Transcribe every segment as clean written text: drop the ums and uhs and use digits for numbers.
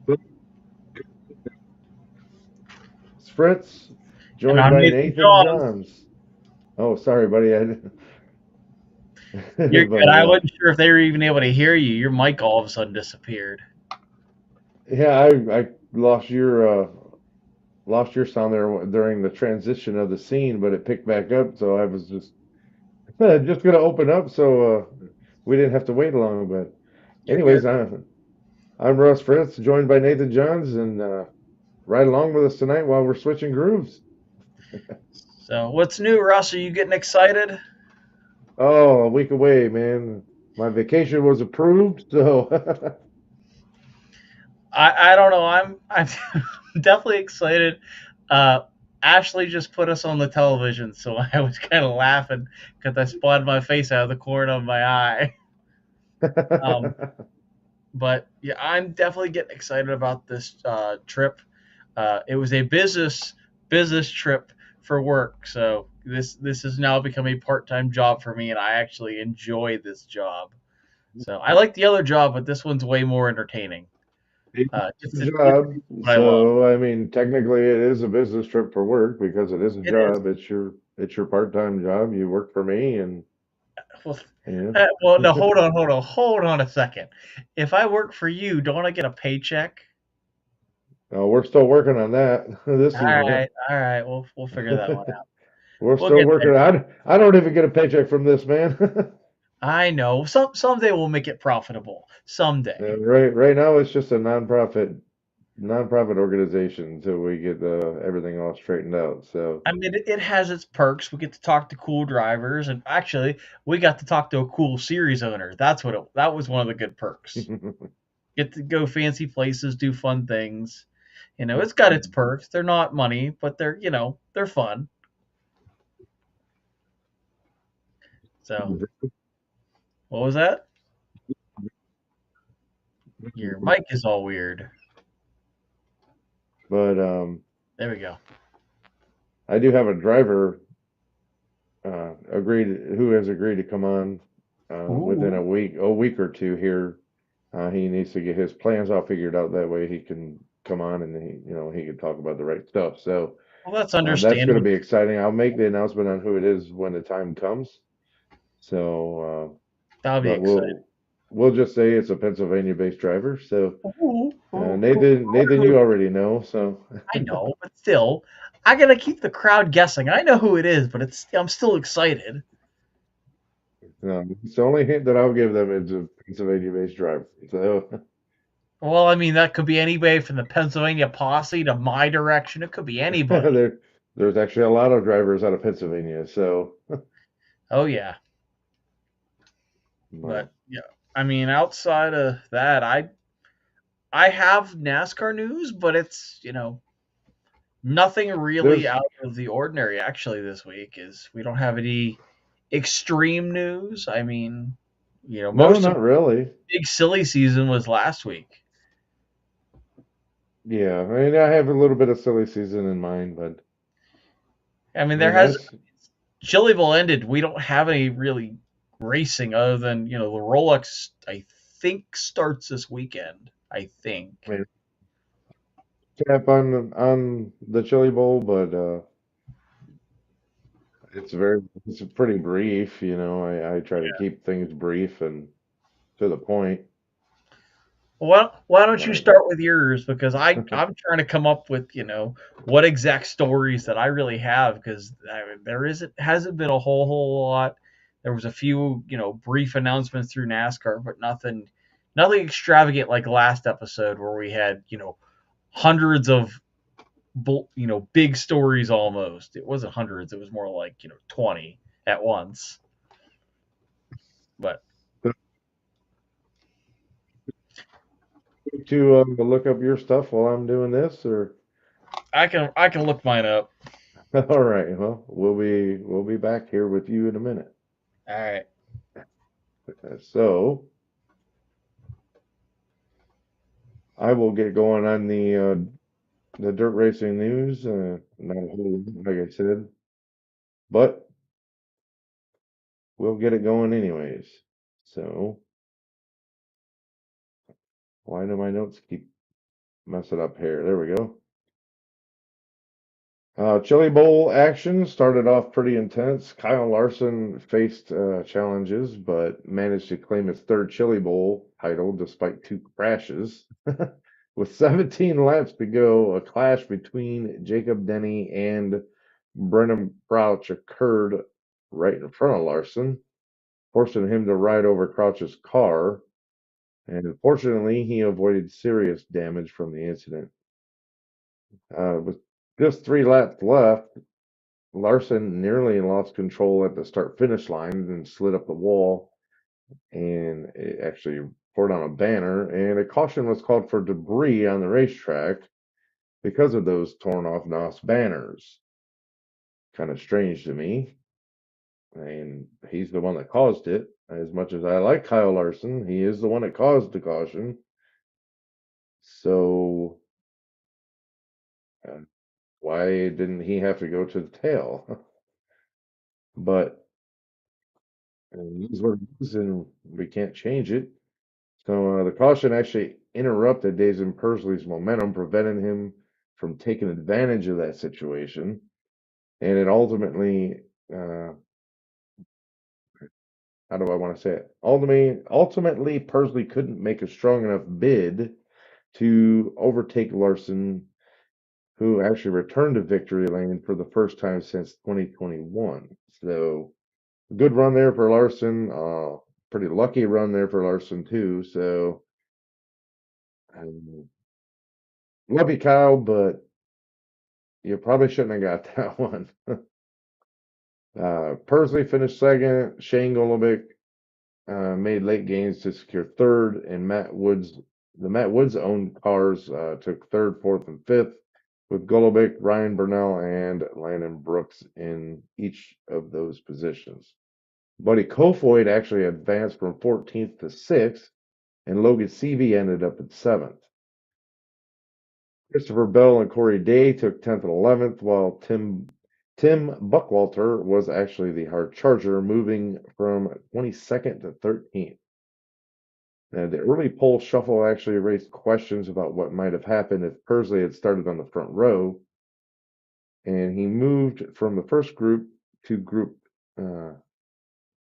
It's Fritz, And joined I'm by Nathan Nathan Johns. Johns. Oh, sorry, buddy. You're good. But I wasn't sure if they were even able to hear you. Your mic all of a sudden disappeared. yeah, I lost your sound there during the transition of the scene, but it picked back up, so I was just gonna open up, so we didn't have to wait long. But You're good. anyways, I'm Russ Fritz, joined by Nathan Johns, and ride along with us tonight while we're switching grooves. So, what's new, Russ? Are you getting excited? Oh, a week away, man. My vacation was approved, so I don't know. I'm definitely excited. Uh, Ashley just put us on the television, so I was kind of laughing because I spotted my face out of the corner of my eye. Um, but yeah, I'm definitely getting excited about this trip. It was a business trip for work, so this has now become a part time job for me, and I actually enjoy this job. So I like the other job, but this one's way more entertaining. it's a Get to job. do what I love. So I mean, technically, it is a business trip for work because it is a It is. job. It's your part-time job. You work for me, and Well, yeah. well, no, hold on a second. If I work for you, don't I get a paycheck? We're still working on that. This is All right. We'll figure that one out. we're We'll still get there. working. I don't even get a paycheck from this, man. I know. Someday we'll make it profitable. Someday. Right now, it's just a nonprofit organization until we get everything all straightened out. So I mean, it has its perks. We get to talk to cool drivers, and actually, we got to talk to a cool series owner. That was one of the good perks. Get to go fancy places, do fun things. It's got its perks. They're not money, but they're fun. So, what was that? Your mic is all weird. but There we go. I do have a driver agreed who has agreed to come on within Ooh. a week or two here. He needs to get his plans all figured out. That way he can come on and he can talk about the right stuff. So Well, that's that's going to understandable. be exciting. I'll make the announcement on who it is when the time comes. So, That'll be but exciting. we'll just say it's a Pennsylvania-based driver. So Ooh, ooh, cool. Nathan, you already know. So I know, but still, I gotta keep the crowd guessing. I know who it is, but I'm still excited. it's the only hint that I'll give them is a Pennsylvania-based driver. So Well, I mean, that could be anybody from the Pennsylvania posse to my direction. It could be anybody. there's actually a lot of drivers out of Pennsylvania. So. Oh yeah, But but yeah, I mean, outside of that, I have NASCAR news, but it's nothing really there's out of the ordinary. Actually, this week is we don't have any extreme news. I mean, no, most of not really. the big silly season was last week. Yeah, I mean, I have a little bit of silly season in mind, but I mean, I there mean has that's Chillyville ended. We don't have any really racing other than the Rolex. I think starts this weekend. I think. I mean, cap on the Chili Bowl, but it's pretty brief. I try to keep things brief and to the point. Well, why don't you But start with yours? Because I'm trying to come up with what exact stories that I really have because there hasn't been a whole lot. There was a few brief announcements through NASCAR, but nothing extravagant like last episode where we had hundreds of big stories almost. It wasn't hundreds; it was more like 20 at once. But to look up your stuff while I'm doing this, or I can look mine up. all right, well, we'll be back here with you in a minute. All right. So I will get going on the dirt racing news. Not a whole lot, like I said, but we'll get it going anyways. So why do my notes keep mess it up here. There we go. Chili Bowl action started off pretty intense. Kyle Larson faced challenges, but managed to claim his third Chili Bowl title despite two crashes. With 17 laps to go, a clash between Jacob Denny and Brennan Crouch occurred right in front of Larson, forcing him to ride over Crouch's car. And fortunately, he avoided serious damage from the incident. With just 3 laps left, Larson nearly lost control at the start finish line and slid up the wall, and it actually poured on a banner. And a caution was called for debris on the racetrack because of those torn off NOS banners. Kind of strange to me. And he's the one that caused it. As much as I like Kyle Larson, he is the one that caused the caution. So uh, why didn't he have to go to the tail? But it is what it is, and we can't change it. So the caution actually interrupted Dazen Persley's momentum, preventing him from taking advantage of that situation. And it ultimately, uh, how do I want to say it? Ultimately, Persley couldn't make a strong enough bid to overtake Larson, who actually returned to victory lane for the first time since 2021. So good run there for Larson. Pretty lucky run there for Larson too. So um, love you, Kyle, but you probably shouldn't have got that one. Persley finished second. Shane Golobic made late gains to secure third, and the Matt Woods owned cars took third, fourth, and fifth, with Golobic, Ryan Burnell, and Landon Brooks in each of those positions. Buddy Kofoid actually advanced from 14th to 6th, and Logan Seavey ended up at 7th. Christopher Bell and Corey Day took 10th and 11th, while Tim Buckwalter was actually the hard charger, moving from 22nd to 13th. Now, the early poll shuffle actually raised questions about what might have happened if Persley had started on the front row, and he moved from the first group to group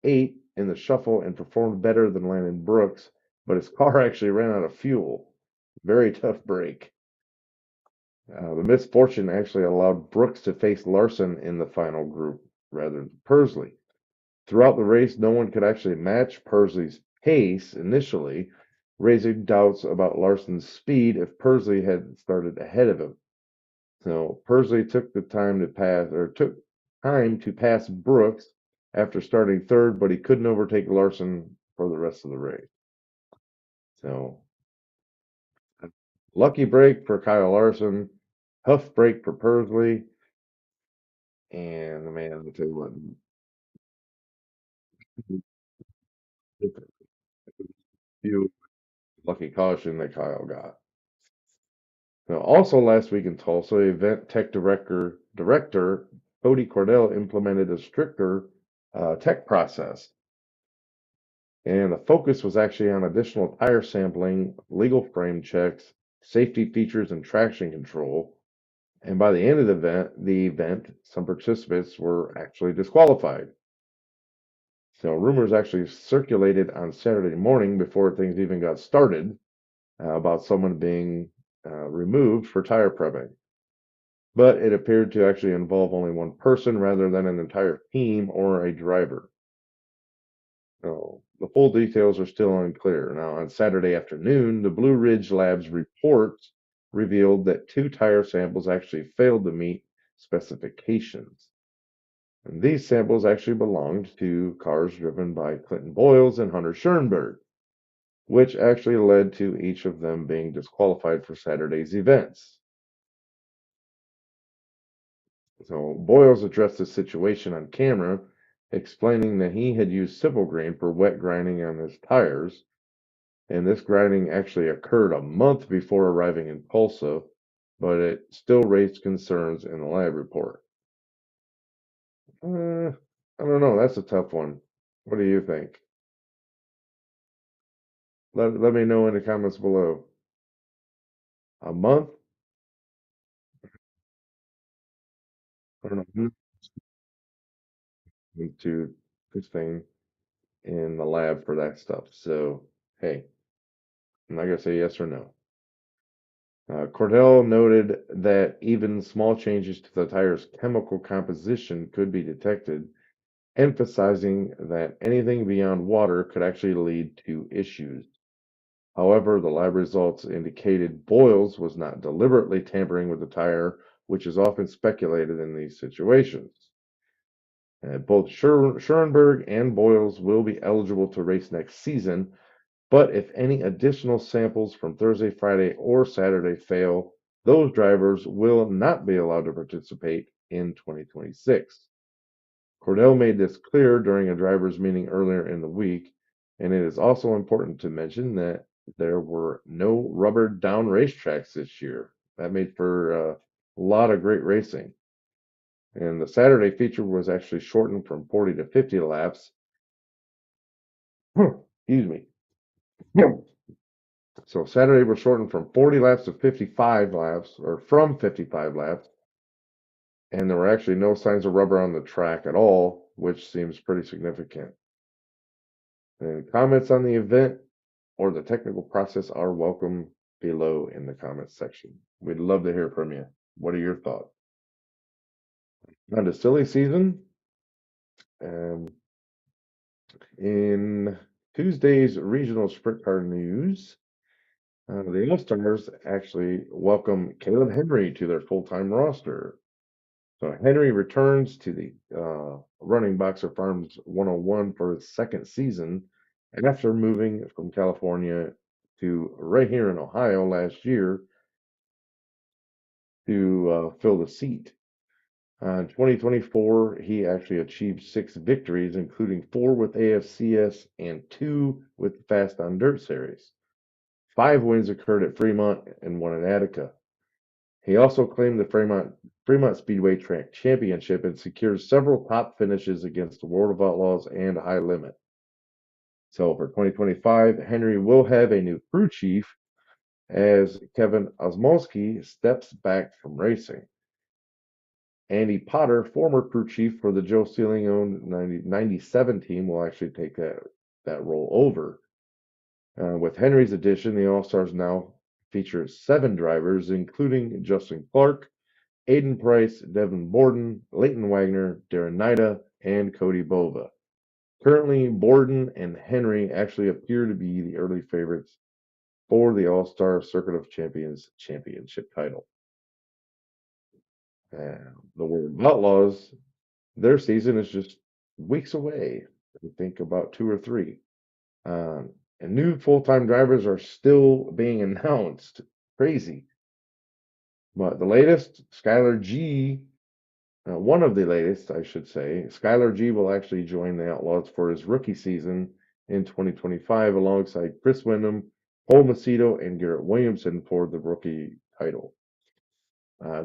8 in the shuffle and performed better than Landon Brooks, but his car actually ran out of fuel. Very tough break. The misfortune actually allowed Brooks to face Larson in the final group rather than Persley. Throughout the race, no one could actually match Persley's pace initially, raising doubts about Larson's speed if Persley had started ahead of him. So Persley took time to pass Brooks after starting third, but he couldn't overtake Larson for the rest of the race. So lucky break for Kyle Larson, tough break for Persley, and man, I'll tell you what, few lucky caution that Kyle got. Now, also last week in Tulsa, event tech director Cody Cordell implemented a stricter tech process, and the focus was actually on additional tire sampling, legal frame checks, safety features, and traction control. And by the end of the event, some participants were actually disqualified. So rumors actually circulated on Saturday morning before things even got started about someone being removed for tire prepping. But it appeared to actually involve only one person rather than an entire team or a driver. So the full details are still unclear. Now, on Saturday afternoon, the Blue Ridge Labs reports revealed that 2 tire samples actually failed to meet specifications. And these samples actually belonged to cars driven by Clinton Boyles and Hunter Schoenberg, which actually led to each of them being disqualified for Saturday's events. So Boyles addressed the situation on camera, explaining that he had used Civil Green for wet grinding on his tires, and this grinding actually occurred a month before arriving in Tulsa, but it still raised concerns in the lab report. I don't know. That's a tough one. What do you think? Let me know in the comments below. a month. I don't know into this thing in the lab for that stuff. So hey, I'm not gonna say yes or no. Cordell noted that even small changes to the tire's chemical composition could be detected, emphasizing that anything beyond water could actually lead to issues. However, the lab results indicated Boyles was not deliberately tampering with the tire, which is often speculated in these situations. Both Schoenberg and Boyles will be eligible to race next season, but if any additional samples from Thursday, Friday, or Saturday fail, those drivers will not be allowed to participate in 2026. Cordell made this clear during a drivers' meeting earlier in the week, and it is also important to mention that there were no rubber down racetracks this year. That made for a lot of great racing. And the Saturday feature was actually shortened from 40 to 50 laps. Excuse me. So Saturday was shortened from 40 laps to 55 laps, or from 55 laps, and there were actually no signs of rubber on the track at all, which seems pretty significant. And comments on the event or the technical process are welcome below in the comments section. We'd love to hear from you. What are your thoughts? On to silly season. Um, in Tuesday's regional sprint car news, the All Stars actually welcome Caleb Henry to their full time roster. So Henry returns to the Running Boxer Farms 101 for his second season after moving from California to right here in Ohio last year to fill the seat. In 2024, he actually achieved 6 victories, including 4 with AFCS and 2 with the Fast on Dirt Series. 5 wins occurred at Fremont and 1 in Attica. He also claimed the Fremont Speedway Track Championship and secured several top finishes against the World of Outlaws and High Limit. So for 2025, Henry will have a new crew chief as Kevin Osmowski steps back from racing. Andy Potter, former crew chief for the Joe Sealing owned 97 team, will actually take that role over. With Henry's addition, the All Stars now feature 7 drivers, including Justin Clark, Aiden Price, Devin Borden, Leighton Wagner, Darren Nida, and Cody Bova. Currently, Borden and Henry actually appear to be the early favorites for the All-Star Circuit of Champions championship title. The World Outlaws, their season is just weeks away. I think about 2 or 3. And new full-time drivers are still being announced. Crazy. But the latest, Skylar G, one of the latest, I should say, Skylar G will actually join the Outlaws for his rookie season in 2025 alongside Chris Wyndham, Paul Macedo, and Garrett Williamson for the rookie title.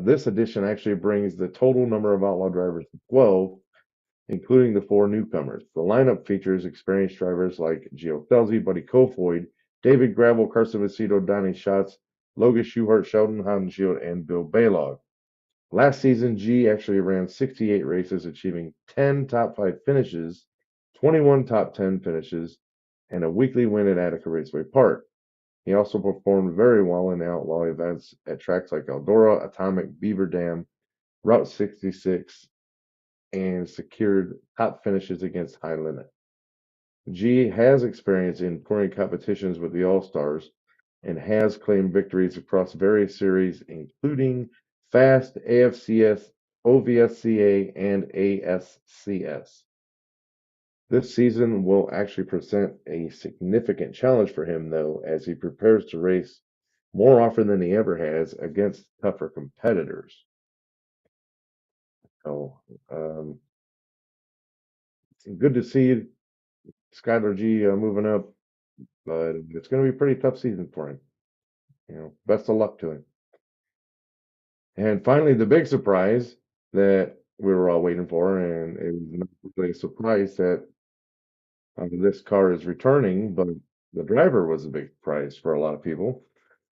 This addition actually brings the total number of Outlaw drivers to 12, including the 4 newcomers. The lineup features experienced drivers like Gio Scelzi, Buddy Kofoid, David Gravel, Carson Macedo, Donnie Schatz, Logan Schuchart, Sheldon Haudenschild, and Bill Balog. Last season, G actually ran 68 races, achieving 10 top 5 finishes, 21 top 10 finishes, and a weekly win at Attica Raceway Park. He also performed very well in outlaw events at tracks like Eldora, Atomic, Beaver Dam, Route 66, and secured top finishes against High Limit. G has experience in touring competitions with the All Stars and has claimed victories across various series, including Fast, AFCS, OVSCA, and ASCS. This season will actually present a significant challenge for him, though, as he prepares to race more often than he ever has against tougher competitors. So, good to see Skylar G moving up, but it's going to be a pretty tough season for him. Best of luck to him. And finally, the big surprise that we were all waiting for, and it was not really a surprise that this car is returning, but the driver was a big surprise for a lot of people.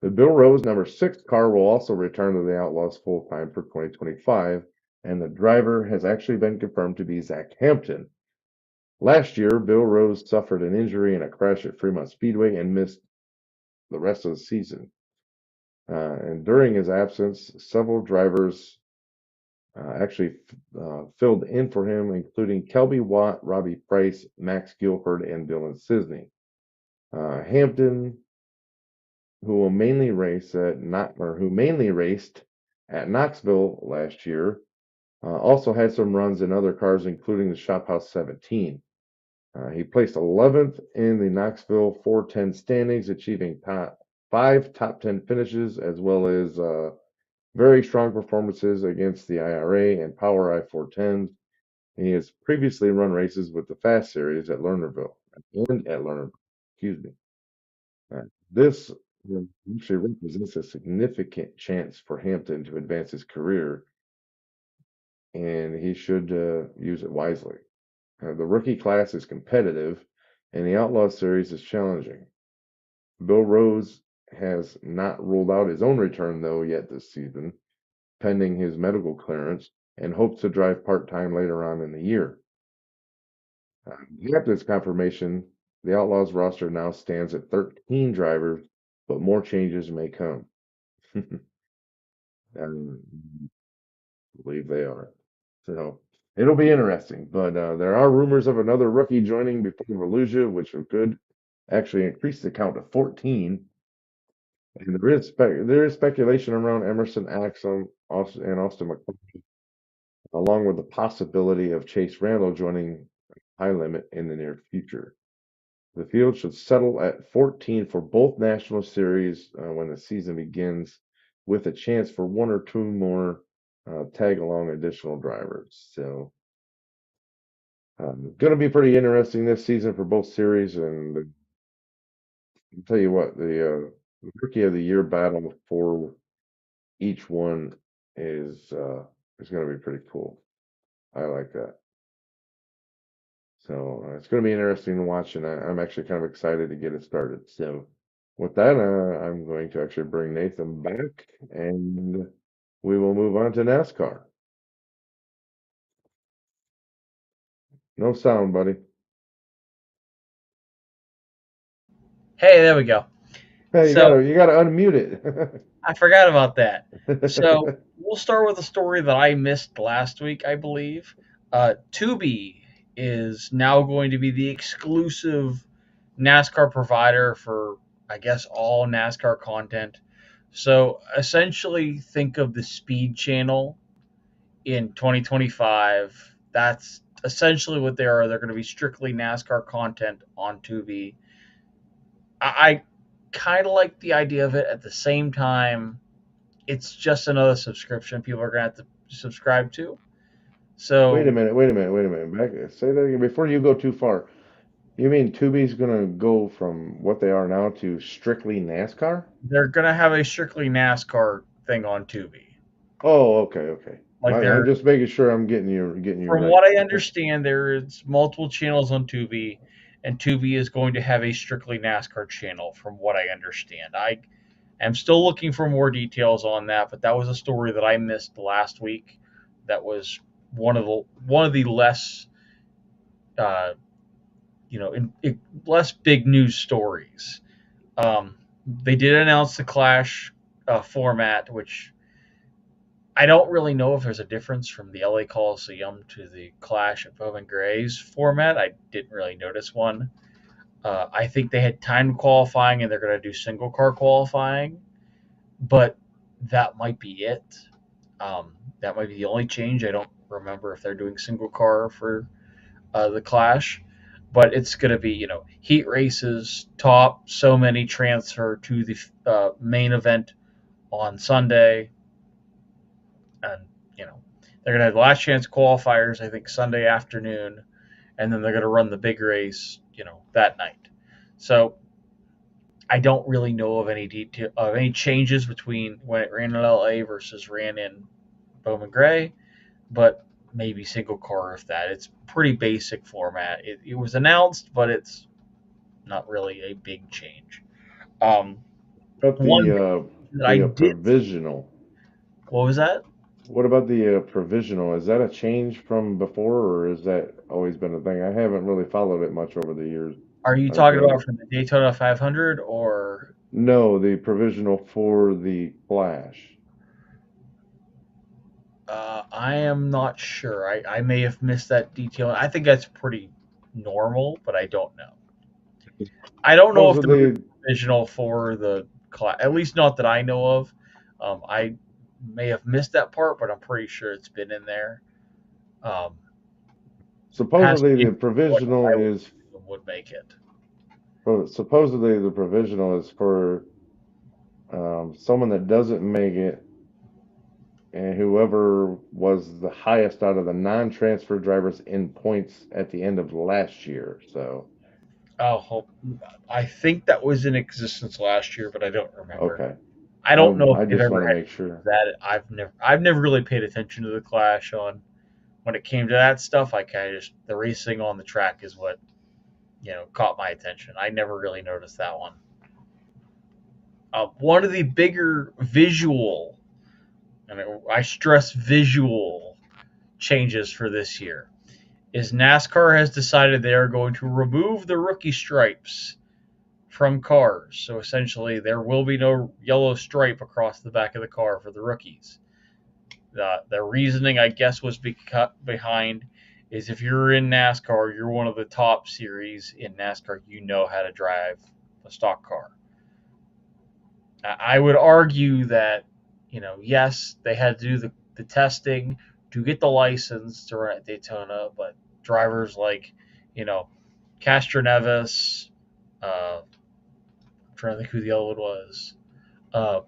The Bill Rose number 6 car will also return to the Outlaws full time for 2025, and the driver has actually been confirmed to be Zach Hampton. Last year, Bill Rose suffered an injury in a crash at Fremont Speedway and missed the rest of the season. And during his absence, several drivers actually filled in for him, including Kelby Watt, Robbie Price, Max Guilford, and Dylan Cisney. Hampton, who mainly raced at Knoxville last year, also had some runs in other cars, including the Shop House 17. He placed 11th in the Knoxville 410 standings, achieving five top 10 finishes, as well as very strong performances against the IRA and Power I-410s. He has previously run races with the Fast Series at Lernerville and at Lernerville. Excuse me. This actually represents a significant chance for Hampton to advance his career, and he should use it wisely. The rookie class is competitive, and the Outlaw Series is challenging. Bill Rose has not ruled out his own return, though, yet this season, pending his medical clearance, and hopes to drive part-time later on in the year. After this confirmation, the Outlaws roster now stands at 13 drivers, but more changes may come. I believe they are. So it'll be interesting. But there are rumors of another rookie joining before Volusia, which could actually increase the count to 14. And there is speculation around Emerson Axel and Austin McCoy, along with the possibility of Chase Randall joining High Limit in the near future. The field should settle at 14 for both National Series when the season begins, with a chance for one or two more tag along additional drivers. So, going to be pretty interesting this season for both series. And I'll tell you what, the Rookie of the Year battle for each one is going to be pretty cool. I like that. So it's going to be interesting to watch, and I'm actually kind of excited to get it started. So with that, I'm going to actually bring Nathan back, and we will move on to NASCAR. No sound, buddy. Hey, there we go. Hey, So you gotta unmute I forgot about that. So it. we'll start with a story that I missed last week, I believe. Tubi is now going to be the exclusive NASCAR provider for, I guess, all NASCAR content. So essentially, think of the Speed Channel in 2025. That's essentially what they are. They're going to be strictly NASCAR content on Tubi. I kind of like the idea of it. At the same time, it's just another subscription people are going to have to subscribe to. Wait a So minute, wait a minute, wait a minute. Say that again before you go too far. You mean Tubi's gonna go from what they are now to strictly NASCAR? they're going to have a strictly NASCAR thing on Tubi. Oh, okay, okay. Like I'm they're, just making sure I'm getting you from right. what I understand, there is multiple channels on Tubi, and Tubi is going to have a strictly NASCAR channel. From what I understand, I am still looking for more details on that, but that was a story that I missed last week. That was one of the less uh, less big news stories. They did announce the Clash format, which I don't really know if there's a difference from the LA Coliseum to the Clash at Bowman Gray's format. I didn't really notice one. I think they had timed qualifying and they're going to do single car qualifying, but that might be it. That might be the only change. I don't remember if they're doing single car for the Clash, but it's going to be, heat races, top so many transfer to the main event on Sunday, and they're going to have last chance qualifiers, I think, Sunday afternoon, and then they're going to run the big race, that night. So I don't really know of any detail of any changes between when it ran in LA versus ran in Bowman Gray, but maybe single car if that. It's pretty basic format. It was announced, but it's not really a big change. Um, About One that I the did. provisional. What was that? What about the provisional? Is that a change from before, or has that always been a thing? I haven't really followed it much over the years. Are you talking Okay. about from the Daytona 500 or? No, the provisional for the Flash. I am not sure. I may have missed that detail. I think that's pretty normal, but I don't know. I don't know if there is Supposedly, a provisional for the class, at least not that I know of. I may have missed that part, but I'm pretty sure it's been in there. Um, Past supposedly the what provisional I would is assume would make it. supposedly the provisional is for someone that doesn't make it, and whoever was the highest out of the non-transfer drivers in points at the end of last year. So, Oh, I think that was in existence last year, but I don't remember. okay. I don't know if I they've just want ever to had make sure. that. I've never really paid attention to the Clash on when it came to that stuff. I kind of just the racing on the track is what caught my attention. I never really noticed that one. One of the bigger visual, and I stress visual changes for this year is NASCAR has decided they are going to remove the rookie stripes from cars. So essentially, there will be no yellow stripe across the back of the car for the rookies. The reasoning, I guess, was behind is if you're in NASCAR, you're one of the top series in NASCAR, you know how to drive a stock car. I would argue that, yes, they had to do the testing to get the license to run at Daytona, but drivers like, you know, Castroneves, I'm trying to think who the other one was. Uh,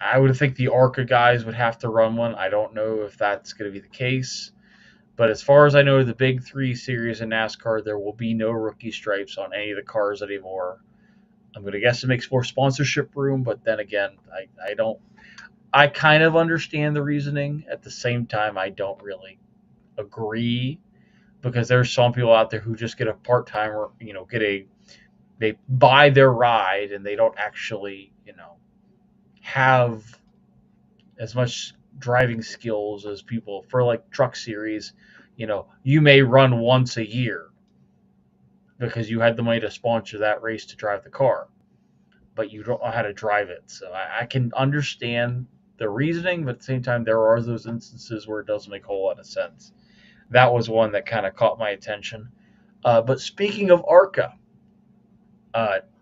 I would think the ARCA guys would have to run one. I don't know if that's going to be the case. But as far as I know, the big three series in NASCAR, there will be no rookie stripes on any of the cars anymore. I'm going to guess it makes more sponsorship room, but then again, I don't. I kind of understand the reasoning. At the same time, I don't really agree because there's some people out there who just get a part timer, they buy their ride and they don't actually, have as much driving skills as people for like truck series. You may run once a year because you had the money to sponsor that race to drive the car, but you don't know how to drive it. So I can understand the reasoning, but at the same time, there are those instances where it doesn't make a whole lot of sense. That was one that kind of caught my attention. But speaking of ARCA,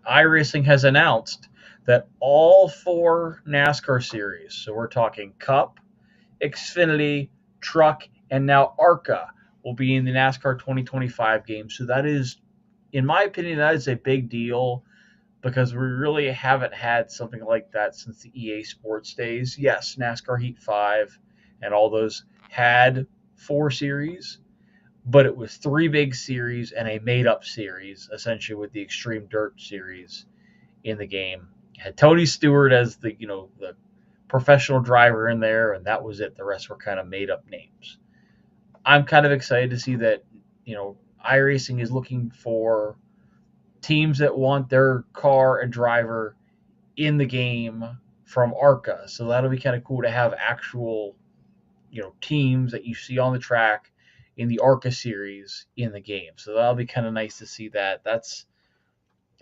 iRacing has announced that all four NASCAR series, so we're talking Cup, Xfinity, Truck, and now ARCA, will be in the NASCAR 2025 game. So that is, in my opinion, that is a big deal because we really haven't had something like that since the EA Sports days. Yes, NASCAR Heat 5 and all those had four series, but it was three big series and a made up series, essentially with the Extreme Dirt series in the game. It had Tony Stewart as the professional driver in there, and that was it. The rest were kind of made up names. I'm kind of excited to see that iRacing is looking for teams that want their car and driver in the game from ARCA. So that'll be kind of cool to have actual, teams that you see on the track in the ARCA series in the game. So that'll be kind of nice to see that.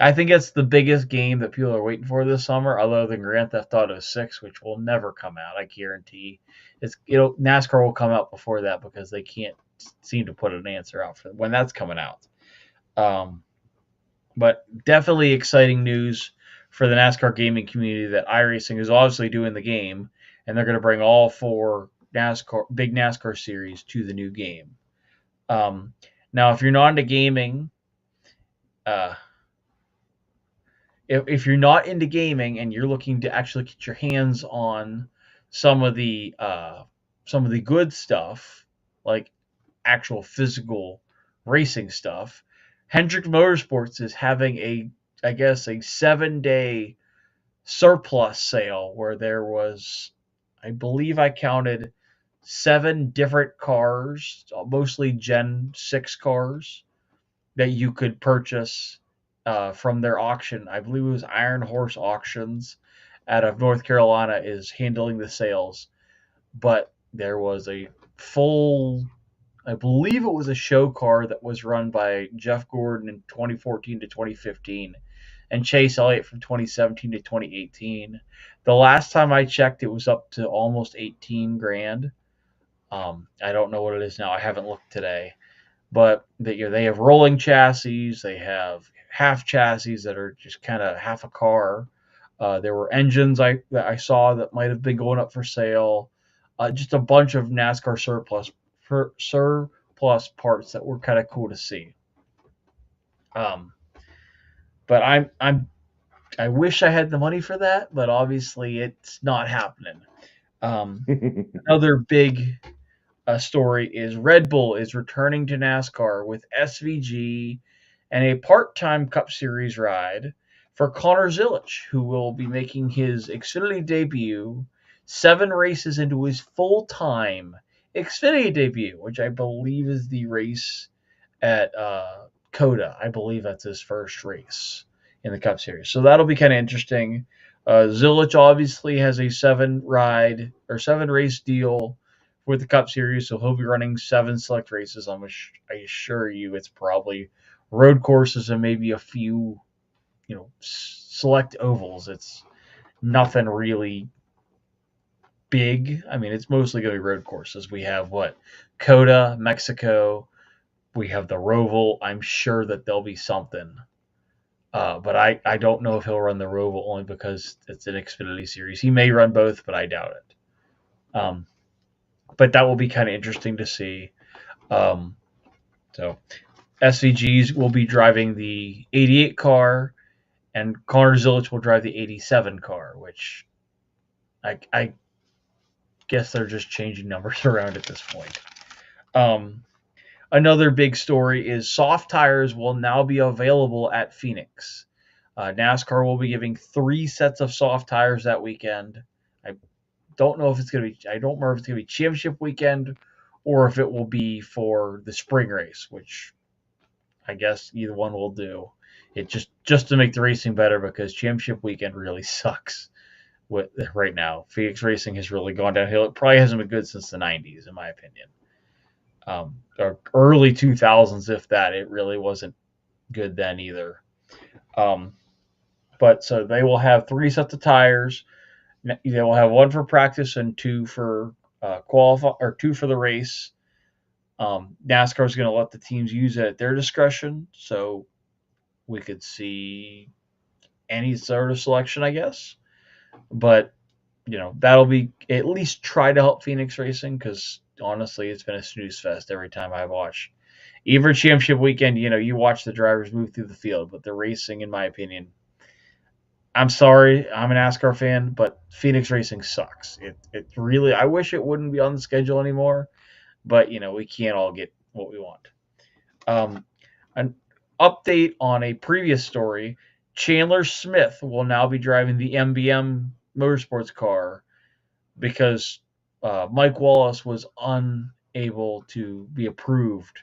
I think it's the biggest game that people are waiting for this summer, other than Grand Theft Auto 6, which will never come out. I guarantee. NASCAR will come out before that because they can't seem to put an answer out for when that's coming out. But definitely exciting news for the NASCAR gaming community that iRacing is obviously doing the game, and they're going to bring all four big NASCAR series to the new game. Um, Now, if you're not into gaming, uh, if you're not into gaming and you're looking to actually get your hands on some of the good stuff, like actual physical racing stuff, Hendrick Motorsports is having I guess, a 7-day surplus sale where there was, I believe I counted 7 different cars, mostly Gen 6 cars, that you could purchase from their auction. I believe it was Iron Horse Auctions out of North Carolina is handling the sales. But there was a full, I believe it was a show car that was run by Jeff Gordon in 2014 to 2015 and Chase Elliott from 2017 to 2018. The last time I checked, it was up to almost 18 grand. I don't know what it is now. I haven't looked today, but they have rolling chassis. They have half chassis that are just kind of half a car. There were engines that I saw that might have been going up for sale. Just a bunch of NASCAR surplus parts that were kind of cool to see. Um, but I wish I had the money for that, but obviously it's not happening. Um, Another big story is Red Bull is returning to NASCAR with SVG and a part-time Cup Series ride for Connor Zilisch, who will be making his Xfinity debut 7 races into his full-time Xfinity debut, which I believe is the race at Coda. I believe that's his first race in the Cup Series. So that'll be kind of interesting. Zilisch obviously has a 7 race deal with the Cup Series, so he'll be running 7 select races. I assure you, it's probably road courses and maybe a few, select ovals. It's nothing really big. I mean, it's mostly going to be road courses. We have what Coda, Mexico. We have the Roval. I'm sure that there'll be something. But I don't know if he'll run the Roval only because it's an Xfinity series. He may run both, but I doubt it. But that will be kind of interesting to see. Um, so SVGs will be driving the 88 car, and Connor Zilisch will drive the 87 car, which I guess they're just changing numbers around at this point. Um, Another big story is soft tires will now be available at Phoenix. NASCAR will be giving 3 sets of soft tires that weekend. I don't know if it's going to be, I don't remember if it's going to be championship weekend or if it will be for the spring race, which I guess either one will do. It just to make the racing better because championship weekend really sucks with right now. Phoenix racing has really gone downhill. It probably hasn't been good since the 90s, in my opinion. Or early 2000s, if that. It really wasn't good then either. Um, but so they will have 3 sets of tires. They will have one for practice and two for qualify or two for the race. NASCAR is going to let the teams use it at their discretion, so we could see any sort of selection, I guess. But that'll be at least try to help Phoenix Racing because honestly, it's been a snooze fest every time I've watched. Even championship weekend, you watch the drivers move through the field, but the racing, in my opinion, I'm sorry, I'm an NASCAR fan, but Phoenix Racing sucks. It really, I wish it wouldn't be on the schedule anymore, but we can't all get what we want. Um, an update on a previous story: Chandler Smith will now be driving the MBM Motorsports car because Mike Wallace was unable to be approved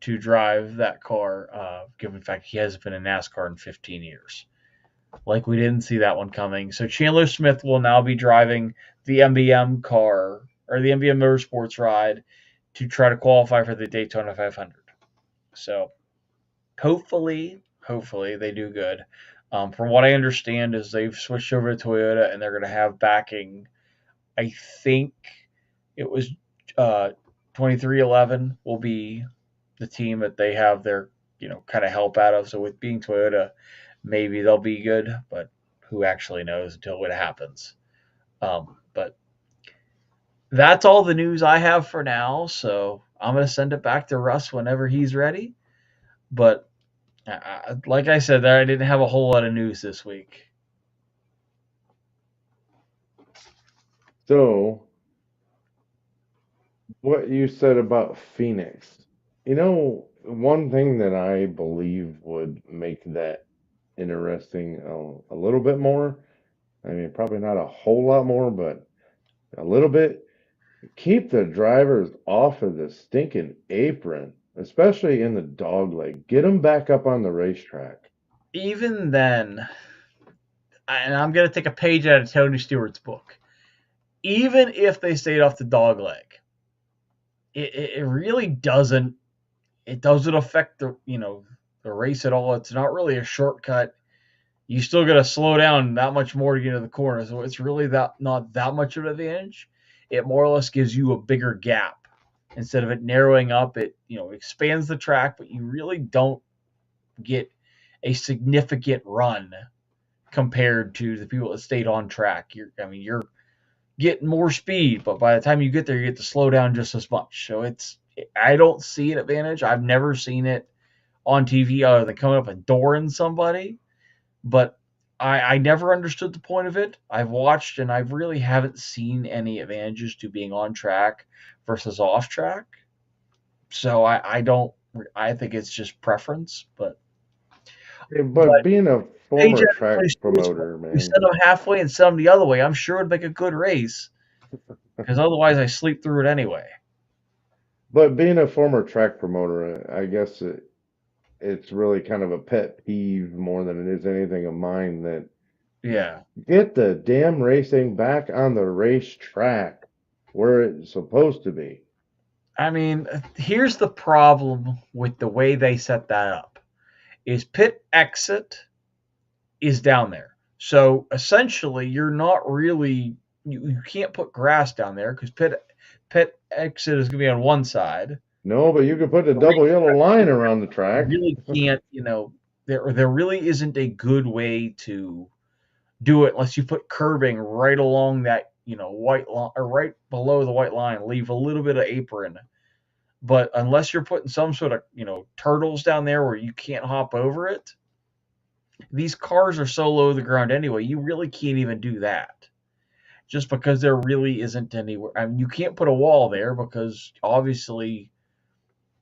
to drive that car, given the fact he hasn't been in NASCAR in 15 years. Like we didn't see that one coming. So Chandler Smith will now be driving the MBM car or the MBM Motorsports ride to try to qualify for the Daytona 500. So hopefully they do good. From what I understand, is they've switched over to Toyota and they're going to have backing. I think it was 2311 will be the team that they have their kind of help out of. So with being Toyota, maybe they'll be good, but who actually knows until it happens. But that's all the news I have for now. So I'm going to send it back to Russ whenever he's ready. But like I said, I didn't have a whole lot of news this week. So, what you said about Phoenix, one thing that I believe would make that interesting a little bit more, I mean, probably not a whole lot more, but a little bit, keep the drivers off of the stinking apron, especially in the dog leg. Get them back up on the racetrack. even then, and I'm going to take a page out of Tony Stewart's book, even if they stayed off the dog leg, it really doesn't. It doesn't affect the race at all. It's not really a shortcut. You still got to slow down that much more to get to the corner, so it's really that not that much of an advantage. It more or less gives you a bigger gap instead of it narrowing up. It expands the track, but you really don't get a significant run compared to the people that stayed on track. You're getting more speed, but by the time you get there, you get to slow down just as much. So I don't see an advantage. I've never seen it on TV other than coming up and dooring somebody, but I never understood the point of it. I've watched and I really haven't seen any advantages to being on track versus off track. So I don't. I think it's just preference, but But being a AJ former track promoter, we man, set them halfway and set them the other way. I'm sure it'd make a good race because otherwise I sleep through it anyway. but being a former track promoter, I guess it's really kind of a pet peeve more than it is anything of mine that Yeah. get the damn racing back on the racetrack where it's supposed to be. I mean, here's the problem with the way they set that up is pit exit is down there. So essentially you're not really you can't put grass down there because pit exit is gonna be on one side. No, but you could put a The double yellow racetrack line around the track. really can't, there really isn't a good way to do it unless you put curbing right along that, white line or right below the white line, leave a little bit of apron. But unless you're putting some sort of, turtles down there where you can't hop over it, these cars are so low to the ground anyway, you really can't even do that. Just because there really isn't anywhere. I mean, you can't put a wall there because obviously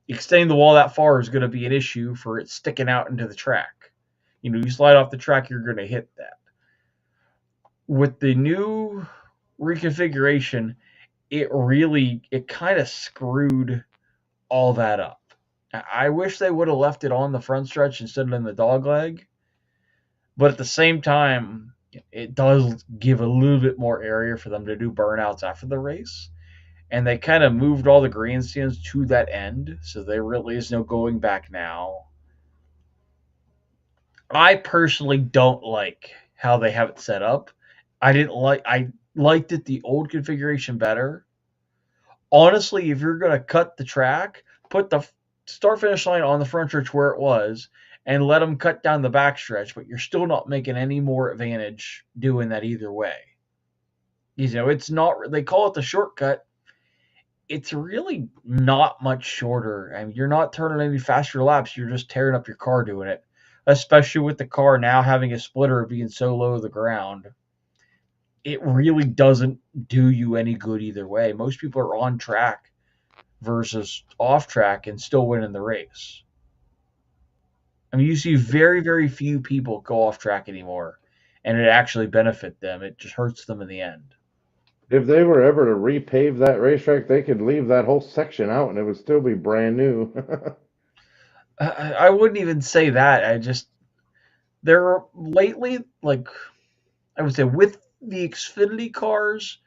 extending the wall that far is going to be an issue for it sticking out into the track. You slide off the track, you're going to hit that. With the new reconfiguration, it kind of screwed all that up. I wish they would have left it on the front stretch instead of in the dog leg, but at the same time, it does give a little bit more area for them to do burnouts after the race. And they kind of moved all the grandstands to that end, so there really is no going back now. I personally don't like how they have it set up. I liked it the old configuration better. Honestly, if you're gonna cut the track, put the start finish line on the front stretch where it was, and let them cut down the back stretch. But you're still not making any more advantage doing that either way. It's not. They call it the shortcut. It's really not much shorter. I mean, you're not turning any faster laps. You're just tearing up your car doing it. Especially with the car now having a splitter being so low to the ground, it really doesn't do you any good either way. Most people are on track versus off track and still winning the race. I mean, you see very, very few people go off track anymore, and it actually benefit them. It just hurts them in the end. If they were ever to repave that racetrack, they could leave that whole section out and it would still be brand new. I wouldn't even say that. I just there are lately, like I would say, with the Xfinity cars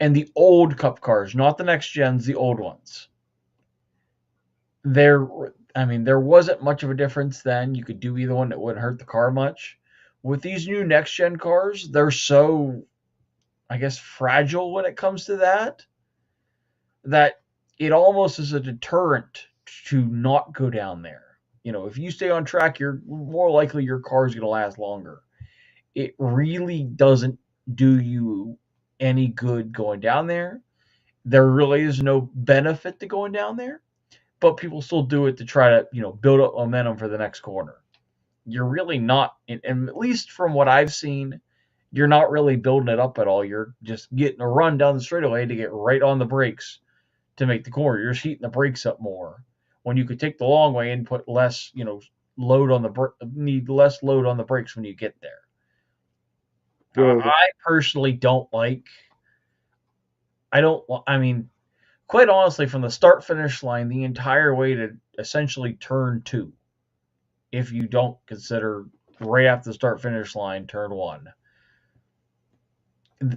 and the old Cup cars, not the next gens, the old ones. There, I mean, there wasn't much of a difference then. You could do either one; that wouldn't hurt the car much. With these new next gen cars, they're so, I guess, fragile when it comes to that it almost is a deterrent to not go down there. If you stay on track, you're more likely your car is going to last longer. It really doesn't do you any good going down there. There really is no benefit to going down there, but people still do it to try to, build up momentum for the next corner. You're really not, and at least from what I've seen, you're not really building it up at all. You're just getting a run down the straightaway to get right on the brakes to make the corner. You're just heating the brakes up more when you could take the long way and put less, load on the need less load on the brakes when you get there. So I personally don't like. I don't. I mean, quite honestly, from the start finish line, the entire way to essentially turn two, if you don't consider right after the start finish line, turn one,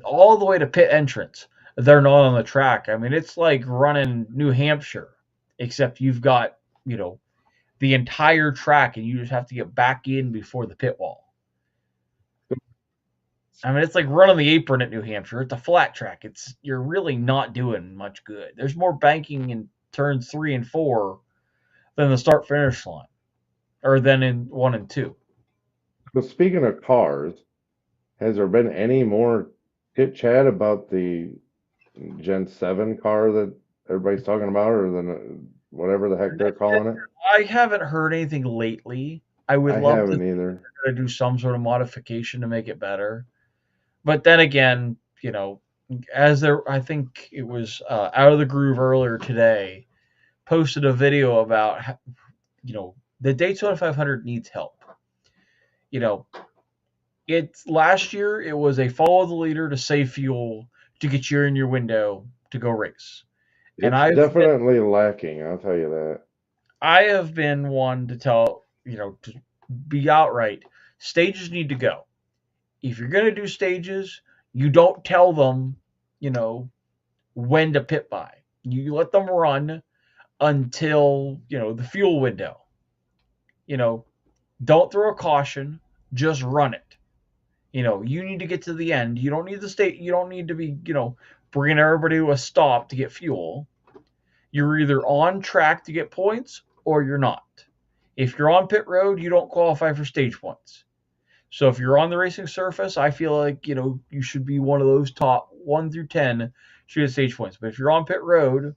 all the way to pit entrance. They're not on the track. I mean, it's like running New Hampshire, except you've got, you know, the entire track and you just have to get back in before the pit wall. I mean, it's like running the apron at New Hampshire. It's a flat track. You're really not doing much good. There's more banking in turns 3 and 4 than the start finish line, or than in 1 and 2. But speaking of cars, has there been any more chit chat about the Gen 7 car that everybody's talking about, or the whatever the heck they're calling it? I haven't heard anything lately. I would I love to haven't either. do some sort of modification to make it better. But then again, I think it was Out of the Groove earlier today posted a video about the Daytona 500 needs help. You know, it's last year it was a follow the leader to save fuel to get you in your window to go race. And It's definitely lacking, I'll tell you that. I have been one to tell, to be outright, stages need to go. If you're going to do stages, you don't tell them, when to pit by. You let them run until, the fuel window. Don't throw a caution, just run it. You need to get to the end. You don't need you don't need to be, bringing everybody to a stop to get fuel. You're either on track to get points or you're not. If you're on pit road, you don't qualify for stage points. So if you're on the racing surface, I feel like, you should be one of those top 1 through 10 should get stage points. But if you're on pit road,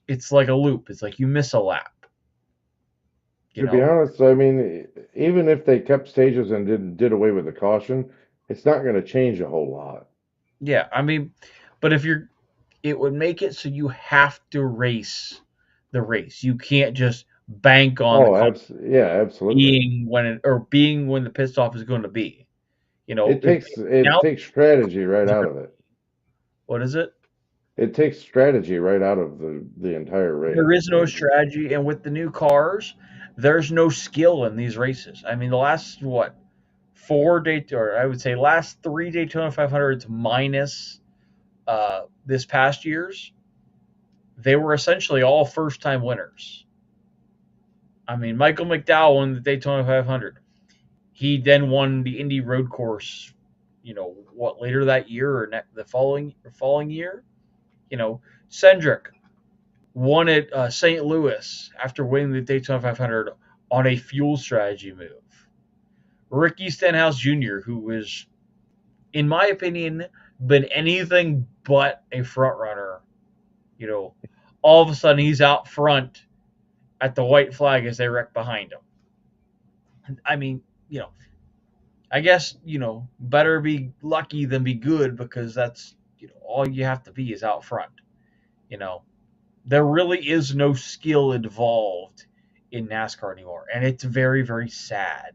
it's like a loop. It's like you miss a lap. To be honest, I mean, even if they kept stages and did away with the caution, it's not going to change a whole lot. Yeah, I mean, but it would make it so you have to race the race. You can't just bank on yeah, absolutely. being when the pit stop is going to be. It takes strategy right out of it. What is it? It takes strategy right out of the entire race. There is no strategy, and with the new cars, there's no skill in these races. I mean, the last last 3 Daytona 500s minus this past year's, they were essentially all first time winners. I mean, Michael McDowell won the Daytona 500. He then won the Indy Road Course, later that year or the following year. Cendric won at St. Louis after winning the Daytona 500 on a fuel strategy move. Ricky Stenhouse Jr., who was, in my opinion, been anything but a front runner, all of a sudden he's out front at the white flag as they wreck behind him. I mean, I guess, better be lucky than be good, because that's, all you have to be is out front. There really is no skill involved in NASCAR anymore, and it's very, very sad.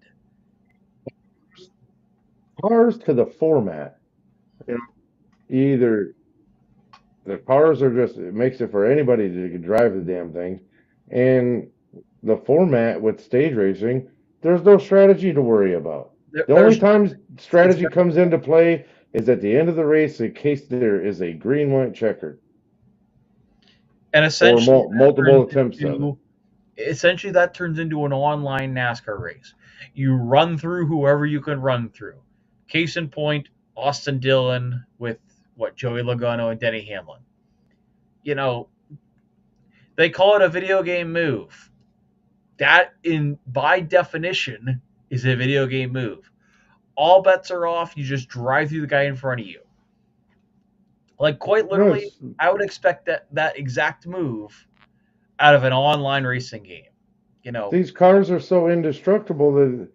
Cars to the format. Either the cars are just, it makes it for anybody to drive the damn thing, and the format with stage racing, there's no strategy to worry about. The only time strategy comes into play is at the end of the race in case there is a green white checker. And essentially, multiple attempts at it. Essentially, that turns into an online NASCAR race. You run through whoever you can run through. Case in point, Austin Dillon with Joey Logano and Denny Hamlin. They call it a video game move. That, by definition, is a video game move. All bets are off. You just drive through the guy in front of you. Like, quite literally, I would expect that exact move out of an online racing game. These cars are so indestructible that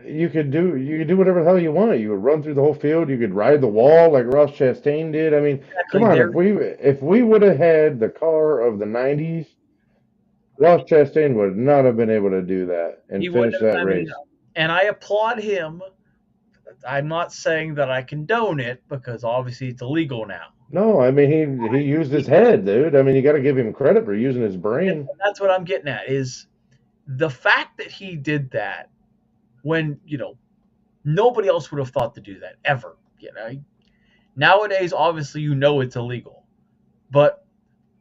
you could do whatever the hell you want. You could run through the whole field. You could ride the wall like Ross Chastain did. I mean, come on, if we would have had the car of the '90s, Ross Chastain would not have been able to do that and finish that race. And I applaud him. I'm not saying that I condone it, because obviously it's illegal now. No, I mean, he used his head, dude. I mean, you got to give him credit for using his brain. And that's what I'm getting at, is the fact that he did that when, Nobody else would have thought to do that ever. Nowadays, obviously, it's illegal, but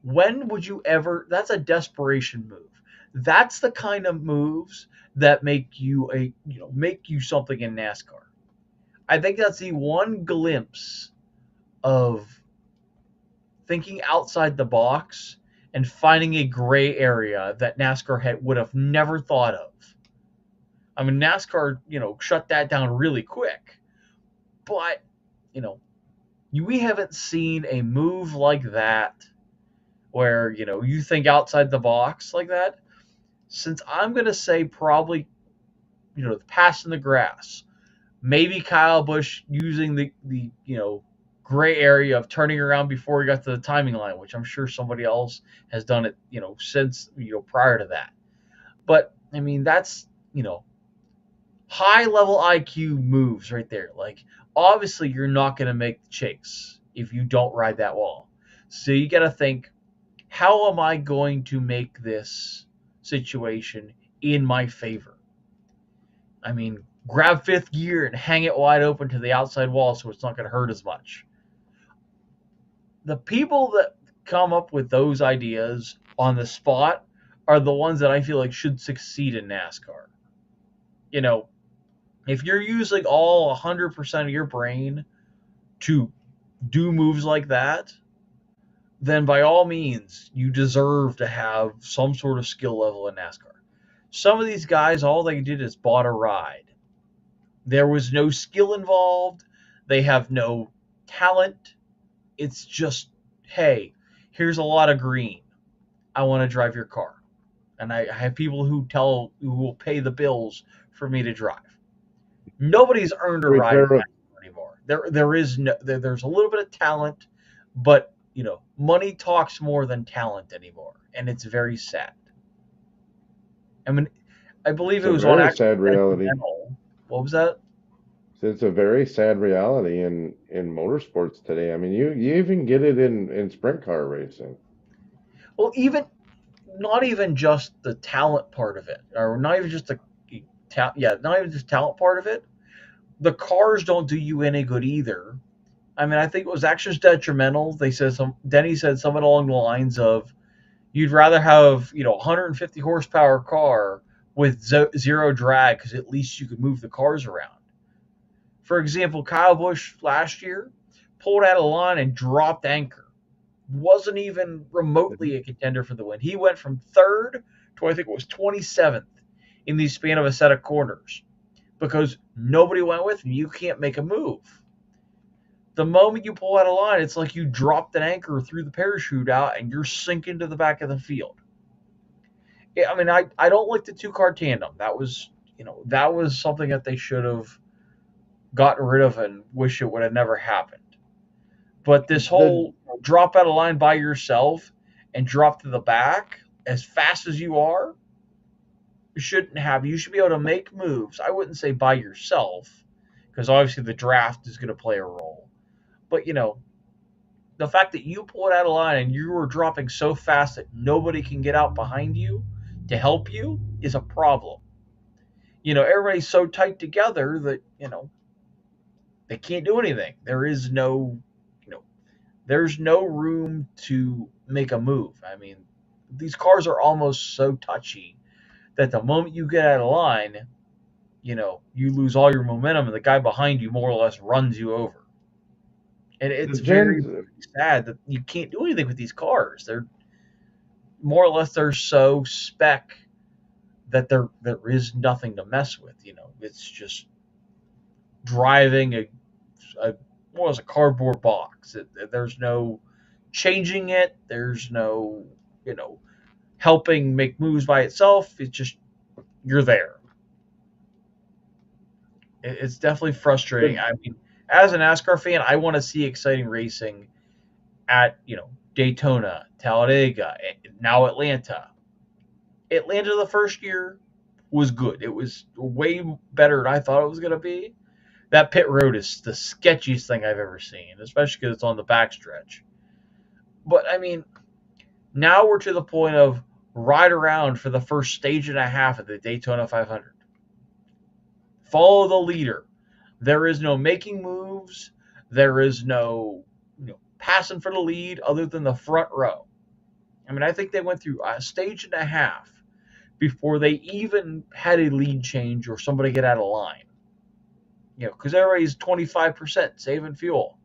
when would you ever? That's a desperation move. That's the kind of moves that make you something in NASCAR. I think that's the one glimpse of thinking outside the box and finding a gray area that would have never thought of. I mean, NASCAR, shut that down really quick, but you know, we haven't seen a move like that where you think outside the box like that since I'm gonna say probably the pass in the grass. Maybe Kyle Busch using the gray area of turning around before he got to the timing line, which I'm sure somebody else has done it since prior to that. But I mean that's high level IQ moves right there. Like obviously you're not going to make the chase if you don't ride that wall. So you got to think, how am I going to make this situation in my favor? I mean, grab fifth gear and hang it wide open to the outside wall so it's not going to hurt as much. The people that come up with those ideas on the spot are the ones that I feel like should succeed in NASCAR. You know, if you're using all 100% of your brain to do moves like that, then by all means, you deserve to have some sort of skill level in NASCAR. Some of these guys, all they did is bought a ride. There was no skill involved. They have no talent. It's just, hey, here's a lot of green. I want to drive your car. And I have people who will pay the bills for me to drive. Nobody's earned a Right ride there. anymore. There's a little bit of talent, but money talks more than talent anymore, and it's very sad. I mean, I believe It's it a was on very Action sad reality. Detrimental. What was that? It's a very sad reality in motorsports today. I mean, you even get it in sprint car racing. Well, even not even just the talent part of it, or not even just not even just talent part of it. The cars don't do you any good either. I mean, I think it was Actions Detrimental. Denny said something along the lines of, "You'd rather have 150 horsepower car with zero drag because at least you could move the cars around." For example, Kyle Busch last year pulled out of line and dropped anchor. Wasn't even remotely a contender for the win. He went from third to I think it was 27th in the span of a set of corners because nobody went with him. You can't make a move. The moment you pull out of line, it's like you dropped an anchor through the parachute out and you're sinking to the back of the field. I mean, I don't like the two car tandem. That was something that they should have gotten rid of and wish it would have never happened. But this The whole drop out of line by yourself and drop to the back as fast as you are, you shouldn't have. You should be able to make moves. I wouldn't say by yourself, because obviously the draft is going to play a role. But the fact that you pull it out of line and you were dropping so fast that nobody can get out behind you to help you is a problem. Everybody's so tight together that they can't do anything. You know, there's no room to make a move. I mean, these cars are almost so touchy that the moment you get out of line, you lose all your momentum and the guy behind you more or less runs you over. And the it's very gens sad that you can't do anything with these cars. They're more or less they're so spec that there is nothing to mess with. It's just driving a what was a cardboard box. There's no changing it. There's no helping make moves by itself. It's just you're there. It's definitely frustrating. the I mean, as an NASCAR fan, I want to see exciting racing at Daytona, Talladega, now Atlanta. Atlanta the first year was good. It was way better than I thought it was going to be. That pit road is the sketchiest thing I've ever seen, especially because it's on the backstretch. But I mean, now we're to the point of ride around for the first stage and a half of the Daytona 500. Follow the leader. There is no making moves. There is no, passing for the lead other than the front row. I mean, I think they went through a stage and a half before they even had a lead change or somebody get out of line. Because everybody's 25% saving fuel.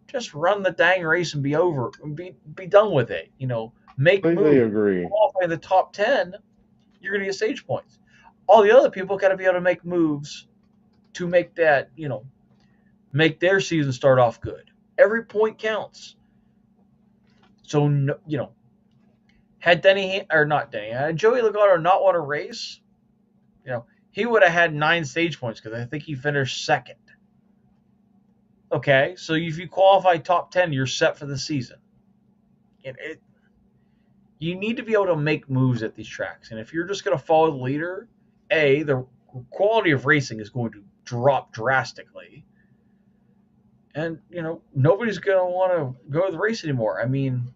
Just run the dang race and be over, and be done with it. Make Completely moves. agree. Qualify in the top 10, you're going to get stage points. All the other people got to be able to make moves to make that, make their season start off good. Every point counts. So, had Denny or not Denny, had Joey Logano not won a race, he would have had 9 stage points because I think he finished second. Okay, so if you qualify top 10, you're set for the season. You need to be able to make moves at these tracks, and if you're just going to follow the leader, the quality of racing is going to drop drastically, and nobody's going to want to go to the race anymore. I mean,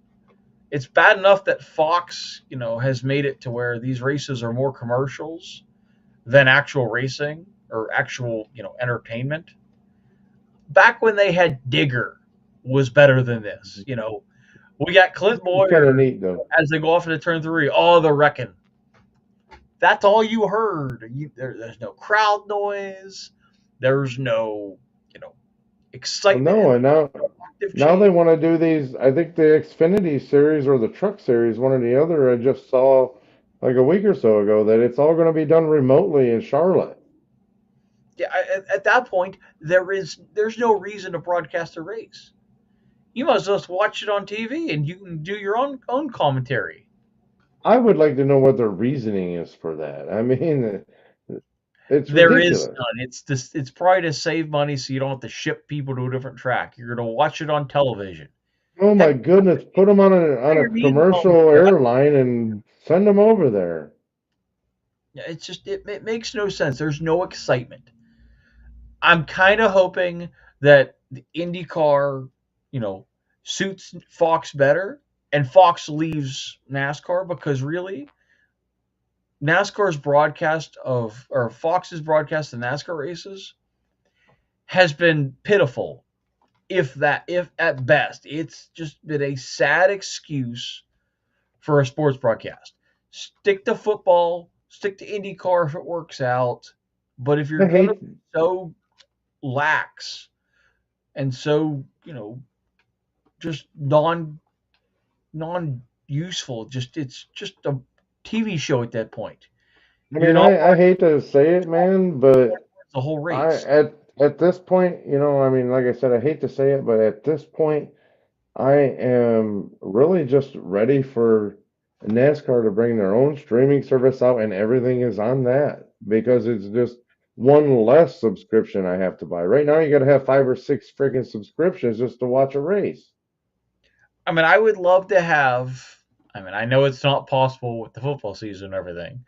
it's bad enough that Fox, has made it to where these races are more commercials than actual racing or actual, entertainment. Back when they had Digger was better than this. We got Clint It's kind of Boyer neat though. as they go off into turn 3. Oh, the wrecking. That's all you heard. There's no crowd noise. There's no, Well, excitement in no, the and now they change. want to do these. I think the Xfinity series or the Truck series, one or the other. I just saw like a week or so ago that it's all going to be done remotely in Charlotte. Yeah, at that point, there's no reason to broadcast a race. You must just watch it on TV and you can do your own commentary. I would like to know what their reasoning is for that. I mean, it's There is ridiculous. none. It's probably to save money so you don't have to ship people to a different track. You're going to watch it on television. Oh my Heck, goodness, put them on a your meeting commercial commentator. airline and send them over there. It's just it makes no sense. There's no excitement. I'm kind of hoping that the IndyCar, you know, suits Fox better, and Fox leaves NASCAR because really, NASCAR's broadcast of or Fox's broadcast of NASCAR races has been pitiful, if at best. It's just been a sad excuse for a sports broadcast. Stick to football, stick to IndyCar if it works out, but if you're I gonna hate be so lax and so just non useful, it's just a TV show at that point. I You're mean, not I hate to say it, man, but the whole I race. at this point, I mean, like I said, I hate to say it, but at this point, I am really just ready for NASCAR to bring their own streaming service out and everything is on that because it's just one less subscription I have to buy. Right now, you got to have 5 or 6 freaking subscriptions just to watch a race. I mean, I would love to have. I mean, I know it's not possible with the football season and everything,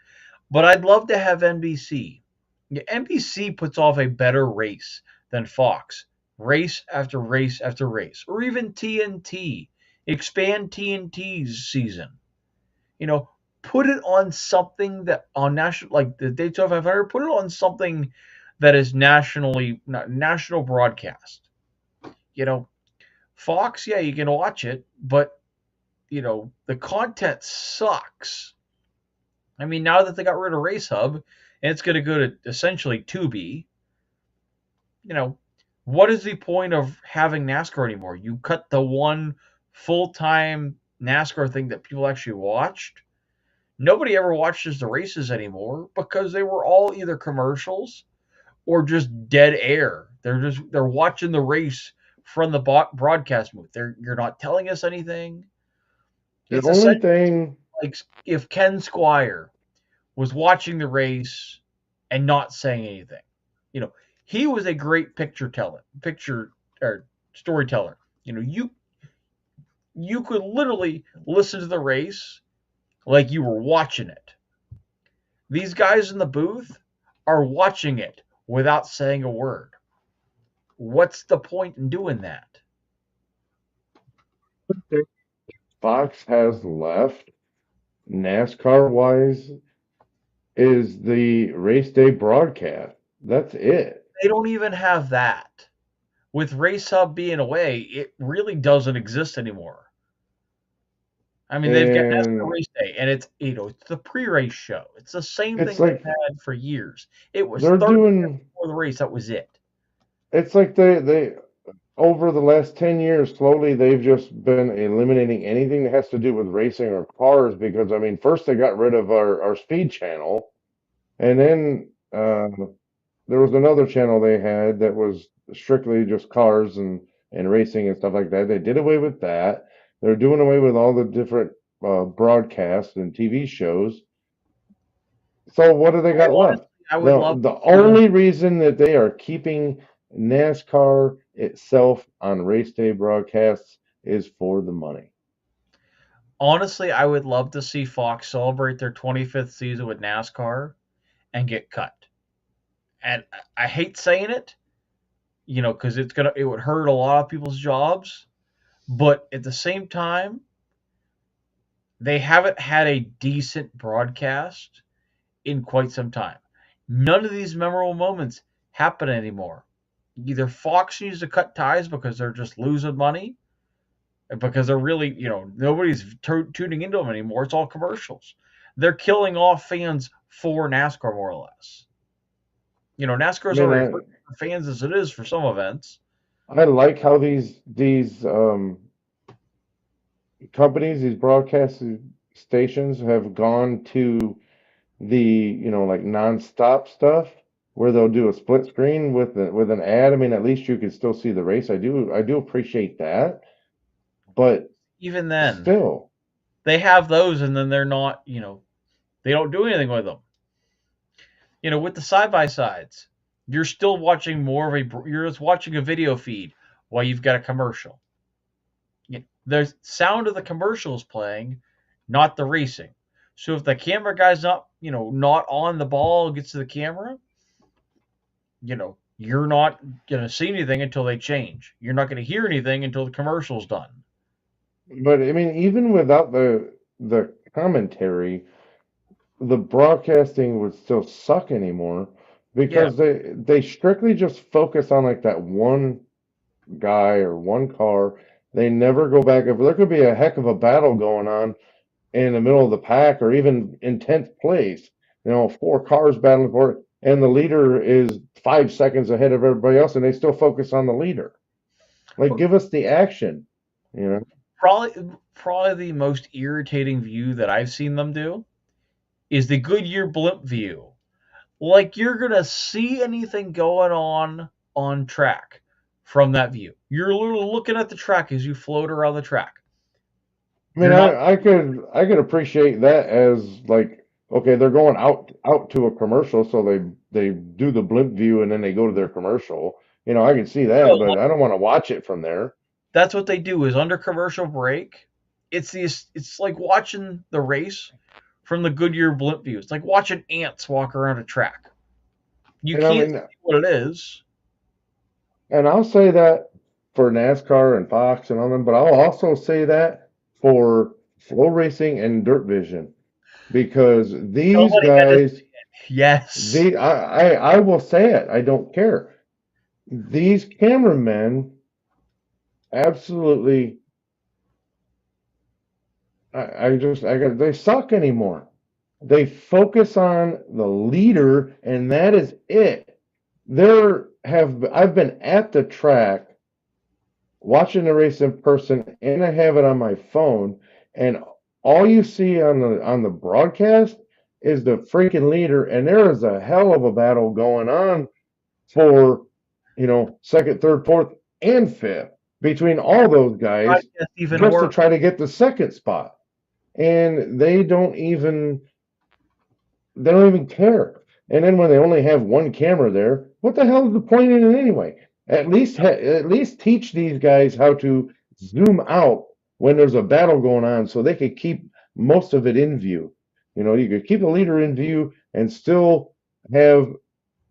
but I'd love to have NBC. Yeah, NBC puts off a better race than Fox, race after race after race, or even TNT. Expand TNT's season. You know, put it on something that on national, like the Daytona 500. Put it on something that is national broadcast. You know, Fox, yeah, you can watch it, but the content sucks. I mean, now that they got rid of Race Hub and it's going to go to essentially Tubi, you know, what is the point of having NASCAR anymore? You cut the one full time NASCAR thing that people actually watched. Nobody ever watches the races anymore because they were all either commercials or just dead air. They're watching the race from the broadcast booth. You're not telling us anything. The It's only essentially thing, like if Ken Squire was watching the race and not saying anything. You know, he was a great picture or storyteller. You could literally listen to the race like you were watching it. These guys in the booth are watching it without saying a word. What's the point in doing that? Fox has left, NASCAR wise, is the race day broadcast. That's it. they don't even have that. With Race Hub being away, it really doesn't exist anymore. I mean, they've got NASCAR And Race Day, and it's it's the pre-race show. It's the same it's thing they've like had for years. It was they're 30 minutes doing, before the race. That was it. it's like they over the last 10 years, slowly they've just been eliminating anything that has to do with racing or cars because, I mean, first they got rid of our speed channel, and then there was another channel they had that was strictly just cars and racing and stuff like that. They did away with that. They're doing away with all the different broadcasts and TV shows. So what do they I got left? honestly, I would The love to the see them. only reason that they are keeping NASCAR itself on race day broadcasts is for the money. Honestly, I would love to see Fox celebrate their 25th season with NASCAR and get cut. And I hate saying it, because it would hurt a lot of people's jobs. But at the same time, they haven't had a decent broadcast in quite some time. None of these memorable moments happen anymore. Either Fox needs to cut ties because they're just losing money, because they're really, nobody's tuning into them anymore. It's all commercials. They're killing off fans for NASCAR, more or less. I NASCAR's mean, already hurting for fans as it is for some events. I like how these companies, these broadcast stations have gone to the, like nonstop stuff where they'll do a split screen with an ad. I mean, at least you can still see the race. I do appreciate that, but Even then, still, they have those, and then they're not, they don't do anything with them. With the side by sides, you're still watching you're just watching a video feed while you've got a commercial. The sound of the commercial is playing, not the racing. So if the camera guy's not on the ball, gets to the camera, you're not gonna see anything until they change. You're not gonna hear anything until the commercial's done. but I mean, even without the commentary, the broadcasting would still suck anymore Yeah. because they strictly just focus on like that one guy or one car. They never go back. If there could be a heck of a battle going on in the middle of the pack or even in 10th place, four cars battling for it, and the leader is 5 seconds ahead of everybody else, and they still focus on the leader. Like, give us the action, you know? Probably the most irritating view that I've seen them do is the Goodyear blimp view. Like you're gonna see anything going on track from that view. You're literally looking at the track as you float around the track. I mean, You're not. I could appreciate that as like, okay, they're going out to a commercial, so they do the blimp view and then they go to their commercial. I can see that, but I don't want to watch it from there. That's what they do is under commercial break. It's like watching the race from the Goodyear blimp view. It's like watching ants walk around a track. You And I can't mean, see what it is. and I'll say that for NASCAR and Fox and all them, but I'll also say that for Flow Racing and Dirt Vision because these Nobody got to guys, see it. Yes. I will say it. I don't care. These cameramen absolutely, they suck anymore. They focus on the leader, and that is it. I've been at the track watching the race in person, and I have it on my phone, and all you see on the broadcast is the freaking leader, and there is a hell of a battle going on for second, third, fourth, and fifth between all those I guys guess even just to worse. try to get the second spot. And they don't even care. And then when they only have one camera there, what the hell is the point in it anyway? At least teach these guys how to zoom out when there's a battle going on, so they could keep most of it in view. You could keep the leader in view and still have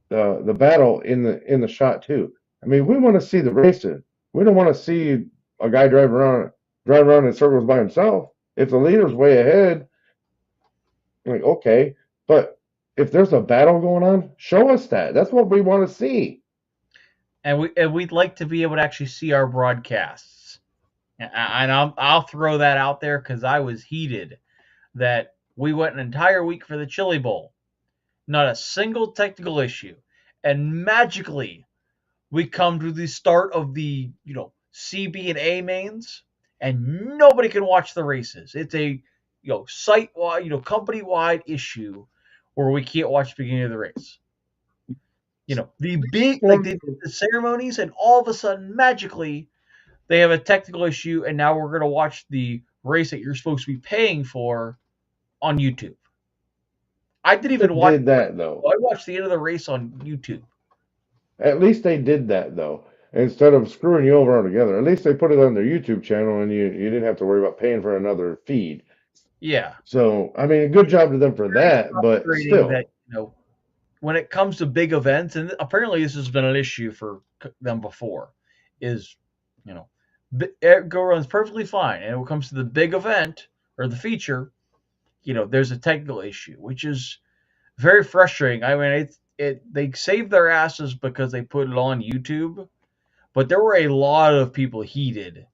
the battle in the shot too. I mean, we want to see the racing. We don't want to see a guy drive around in circles by himself. If the leader's way ahead, like okay, but if there's a battle going on, show us that. That's what we want to see. and we'd like to be able to actually see our broadcasts. And I'll throw that out there because I was heated that we went an entire week for the Chili Bowl, not a single technical issue, and magically we come to the start of the CB and A mains, and nobody can watch the races. It's a site wide, company wide issue where we can't watch the beginning of the race. The big like they did the ceremonies, and all of a sudden, magically, they have a technical issue, and now we're gonna watch the race that you're supposed to be paying for on YouTube. I didn't They even watch. did that though. I watched the end of the race on YouTube. At least they did that though. Instead of screwing you over altogether, at least they put it on their YouTube channel and you didn't have to worry about paying for another feed. Yeah, So, I mean, good job to them for very that, but frustrating still. that when it comes to big events, and apparently this has been an issue for them before, is you know, go runs perfectly fine, and when it comes to the big event or the feature, there's a technical issue, which is very frustrating. I mean, they saved their asses because they put it on YouTube, but there were a lot of people heated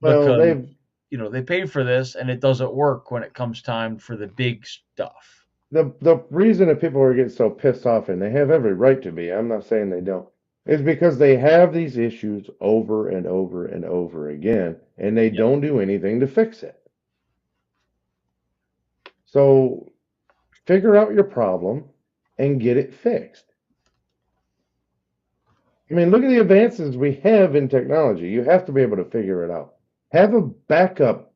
Well, because they've they paid for this and it doesn't work when it comes time for the big stuff. the reason that people are getting so pissed off, and they have every right to be, I'm not saying they don't, is because they have these issues over and over and over again, and they Yeah, don't do anything to fix it. So figure out your problem and get it fixed. I mean, look at the advances we have in technology. You have to be able to figure it out. Have a backup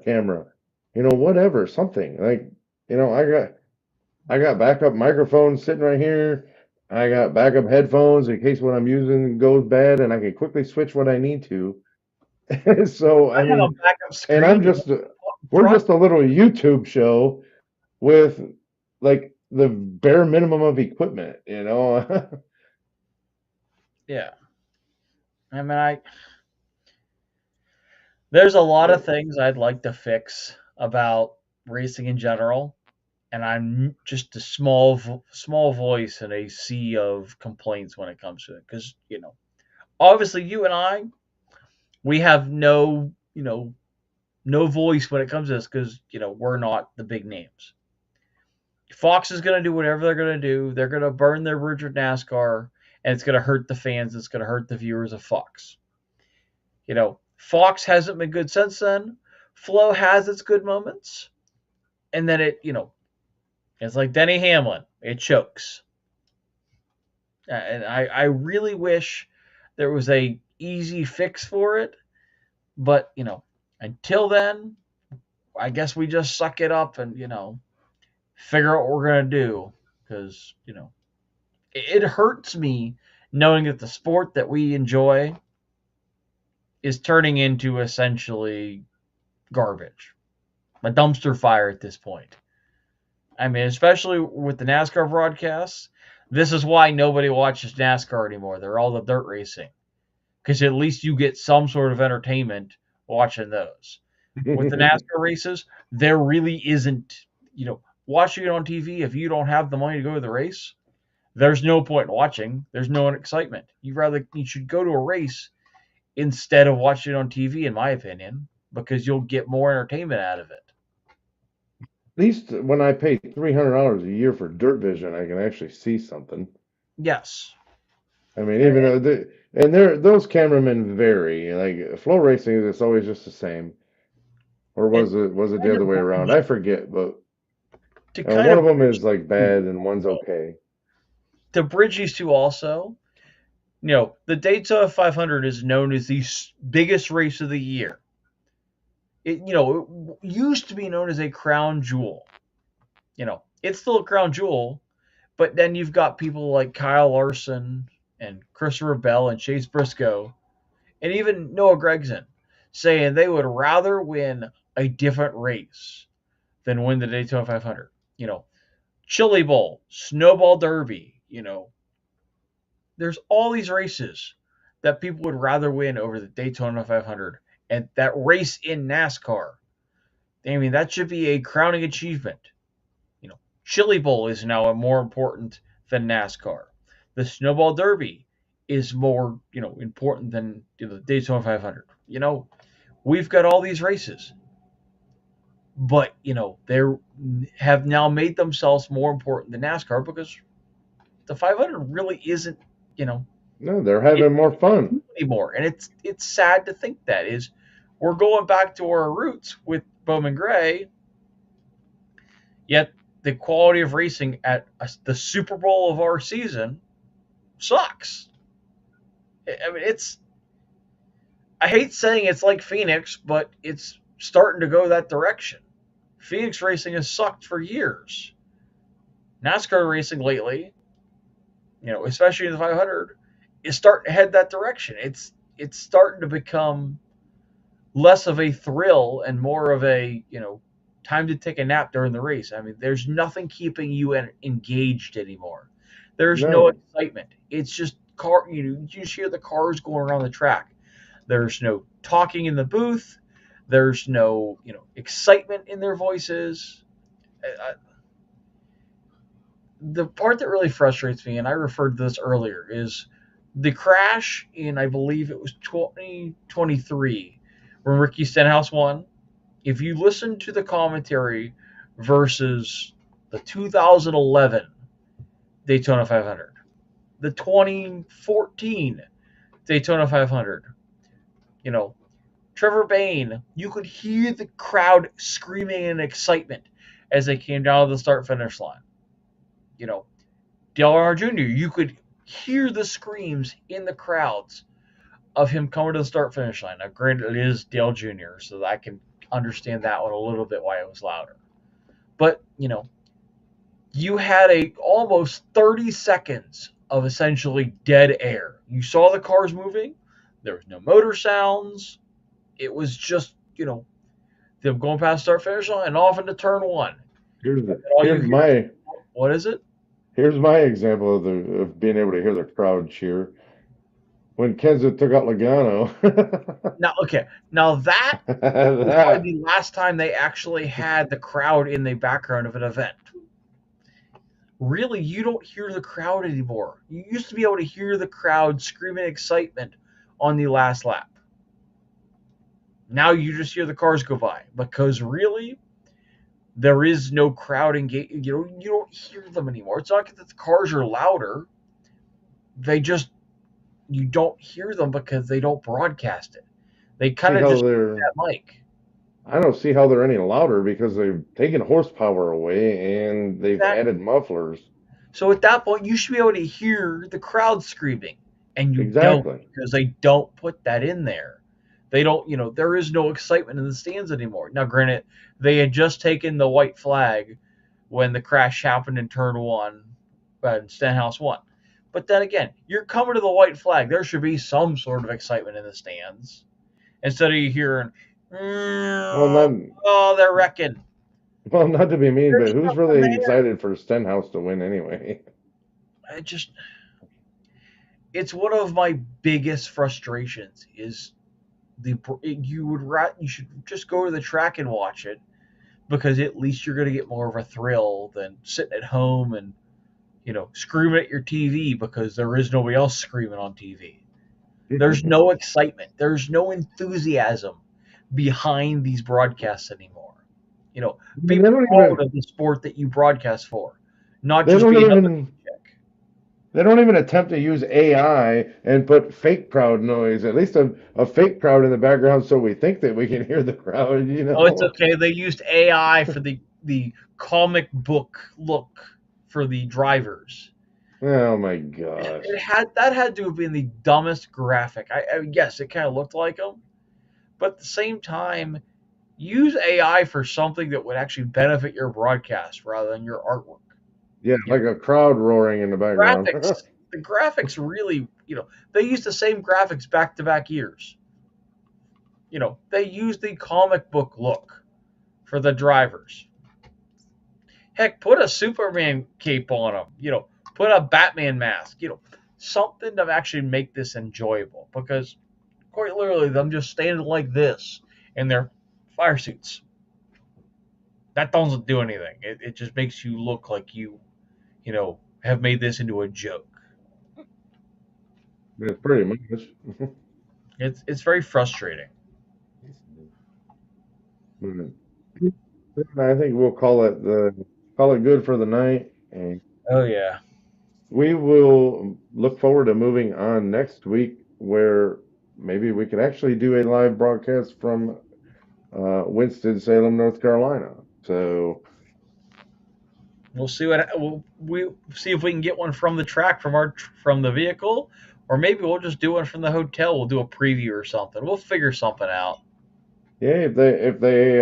camera, whatever, something like, I got backup microphones sitting right here. I got backup headphones in case what I'm using goes bad, and I can quickly switch what I need to. So, I I have a mean, backup and screen we're front. just a little YouTube show with like the bare minimum of equipment. Yeah, I mean, there's a lot of things I'd like to fix about racing in general, and I'm just a small voice in a sea of complaints when it comes to it. Because obviously, you and I, we have no voice when it comes to this because we're not the big names. Fox is going to do whatever they're going to do. They're going to burn their bridge with NASCAR, and it's going to hurt the fans. It's going to hurt the viewers of Fox. Fox hasn't been good since then. Flow has its good moments, and then it's like Denny Hamlin. It chokes, and I really wish there was a easy fix for it. But until then, I guess we just suck it up and figure out what we're gonna do because it hurts me knowing that the sport that we enjoy is turning into essentially garbage, a dumpster fire at this point. I mean, especially with the NASCAR broadcasts, this is why nobody watches NASCAR anymore. They're all the dirt racing because at least you get some sort of entertainment watching those. With the NASCAR races, there really isn't, watching it on TV. If you don't have the money to go to the race, there's no point in watching. There's no excitement. You should go to a race instead of watching it on TV, in my opinion, because you'll get more entertainment out of it. At least when I pay $300 a year for Dirt Vision, I can actually see something. Yes. I mean, even though those cameramen vary. Like Flow Racing, it's always just the same. Or And was it the kind other of way around? I forget, but to kind one of of them bridge is like bad and one's okay. to bridge these two also, the Daytona 500 is known as the biggest race of the year. It used to be known as a crown jewel. It's still a crown jewel, but then you've got people like Kyle Larson and Christopher Bell and Chase Briscoe and even Noah Gragson saying they would rather win a different race than win the Daytona 500. Chili Bowl, Snowball Derby, there's all these races that people would rather win over the Daytona 500. And that race in NASCAR, I mean, that should be a crowning achievement. Chili Bowl is now more important than NASCAR. The Snowball Derby is more, important than the Daytona 500. We've got all these races, but they have now made themselves more important than NASCAR because the 500 really isn't, you know, No, they're it having more fun. anymore, and it's sad to think that is we're going back to our roots with Bowman Gray, yet the quality of racing at the Super Bowl of our season sucks. I mean, I hate saying it's like Phoenix, but it's starting to go that direction. Phoenix racing has sucked for years. NASCAR racing lately, especially in the 500, is starting to head that direction. It's starting to become less of a thrill and more of a time to take a nap during the race. I mean, there's nothing keeping you engaged anymore. There's no No, excitement. It's just car. You just hear the cars going around the track. There's no talking in the booth. There's no excitement in their voices. The part that really frustrates me, and I referred to this earlier, is the crash in, I believe it was 2023 when Ricky Stenhouse won. If you listen to the commentary versus the 2011 Daytona 500, the 2014 Daytona 500, you know, Trevor Bayne, you could hear the crowd screaming in excitement as they came down to the start finish line. You know, Dale Earnhardt Jr., you could hear the screams in the crowds of him coming to the start finish line. Now, granted, it is Dale Jr., so I can understand that one a little bit why it was louder. But, you had a almost 30 seconds of essentially dead air. You saw the cars moving, there was no motor sounds. It was just, them going past start finish line and off into turn one. And all you here's hear is, my what is it? here's my example of being able to hear the crowd cheer when Kenseth took out Logano. Now, okay, now that was That probably the last time they actually had the crowd in the background of an event. Really, you don't hear the crowd anymore. You used to be able to hear the crowd screaming excitement on the last lap. Now you just hear the cars go by because really, there is no crowd engage. You don't hear them anymore. It's not that the cars are louder. They just you don't hear them because they don't broadcast it. They see kind of how just they're that mic. I don't see how they're any louder because they've taken horsepower away and they've Exactly. added mufflers. So at that point, you should be able to hear the crowd screaming, and you don't Exactly. because they don't put that in there. They don't, there is no excitement in the stands anymore. Now, granted, they had just taken the white flag when the crash happened in turn one and Stenhouse won. But then again, you're coming to the white flag. There should be some sort of excitement in the stands instead of you hearing, Well, not oh, they're wrecking. well, not to be mean, but There's who's nothing really there. excited for Stenhouse to win anyway? I just, it's one of my biggest frustrations is you should just go to the track and watch it because at least you're going to get more of a thrill than sitting at home and screaming at your TV because there is nobody else screaming on TV. There's no excitement. There's no enthusiasm behind these broadcasts anymore. You know, be They don't proud even of the sport that you broadcast for, not they just don't be held to even check. they don't even attempt to use AI and put fake crowd noise, at least a fake crowd in the background so we think that we can hear the crowd, you Oh, it's know? okay. They used AI for the comic book look for the drivers. Oh my gosh. That had to have been the dumbest graphic. Yes, it kind of looked like them, but at the same time, use AI for something that would actually benefit your broadcast rather than your artwork. Yeah, You know, like a crowd roaring in the background. the graphics really, they use the same graphics back to back years. They use the comic book look for the drivers. Heck, put a Superman cape on them. Put a Batman mask. Something to actually make this enjoyable because quite literally them just standing like this in their fire suits. That doesn't do anything. It just makes you look like you have made this into a joke. It's pretty much. It's very frustrating. But I think we'll call it good for the night, and Oh yeah. we will look forward to moving on next week, where maybe we could actually do a live broadcast from Winston-Salem, North Carolina. So We'll see what we see if we can get one from the track from the vehicle, or maybe we'll just do one from the hotel. We'll do a preview or something. We'll figure something out. yeah, if they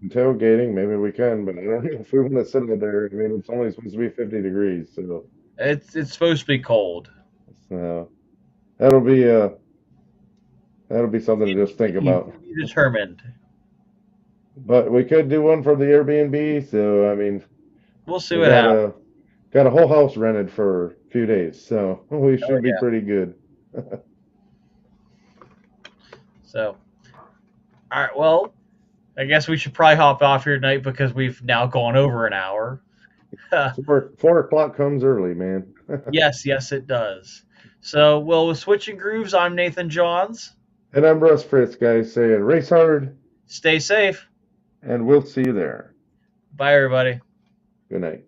tailgating, maybe we can, but I don't know if we want to sit out there. I mean, it's only supposed to be 50 degrees, It's supposed to be cold. so that'll be uh that'll be something to just think about. To be determined. But we could do one from the Airbnb, so I mean, We'll see we what happens. got a whole house rented for a few days, so we Oh should be yeah. pretty good. So, all right. Well, I guess we should probably hop off here tonight because we've now gone over an hour. Four o'clock comes early, man. Yes, yes, it does. So, well, with Switching Grooves, I'm Nathan Johns. And I'm Russ Fritz, guys, saying race hard, Stay safe. and we'll see you there. Bye, everybody. Good night.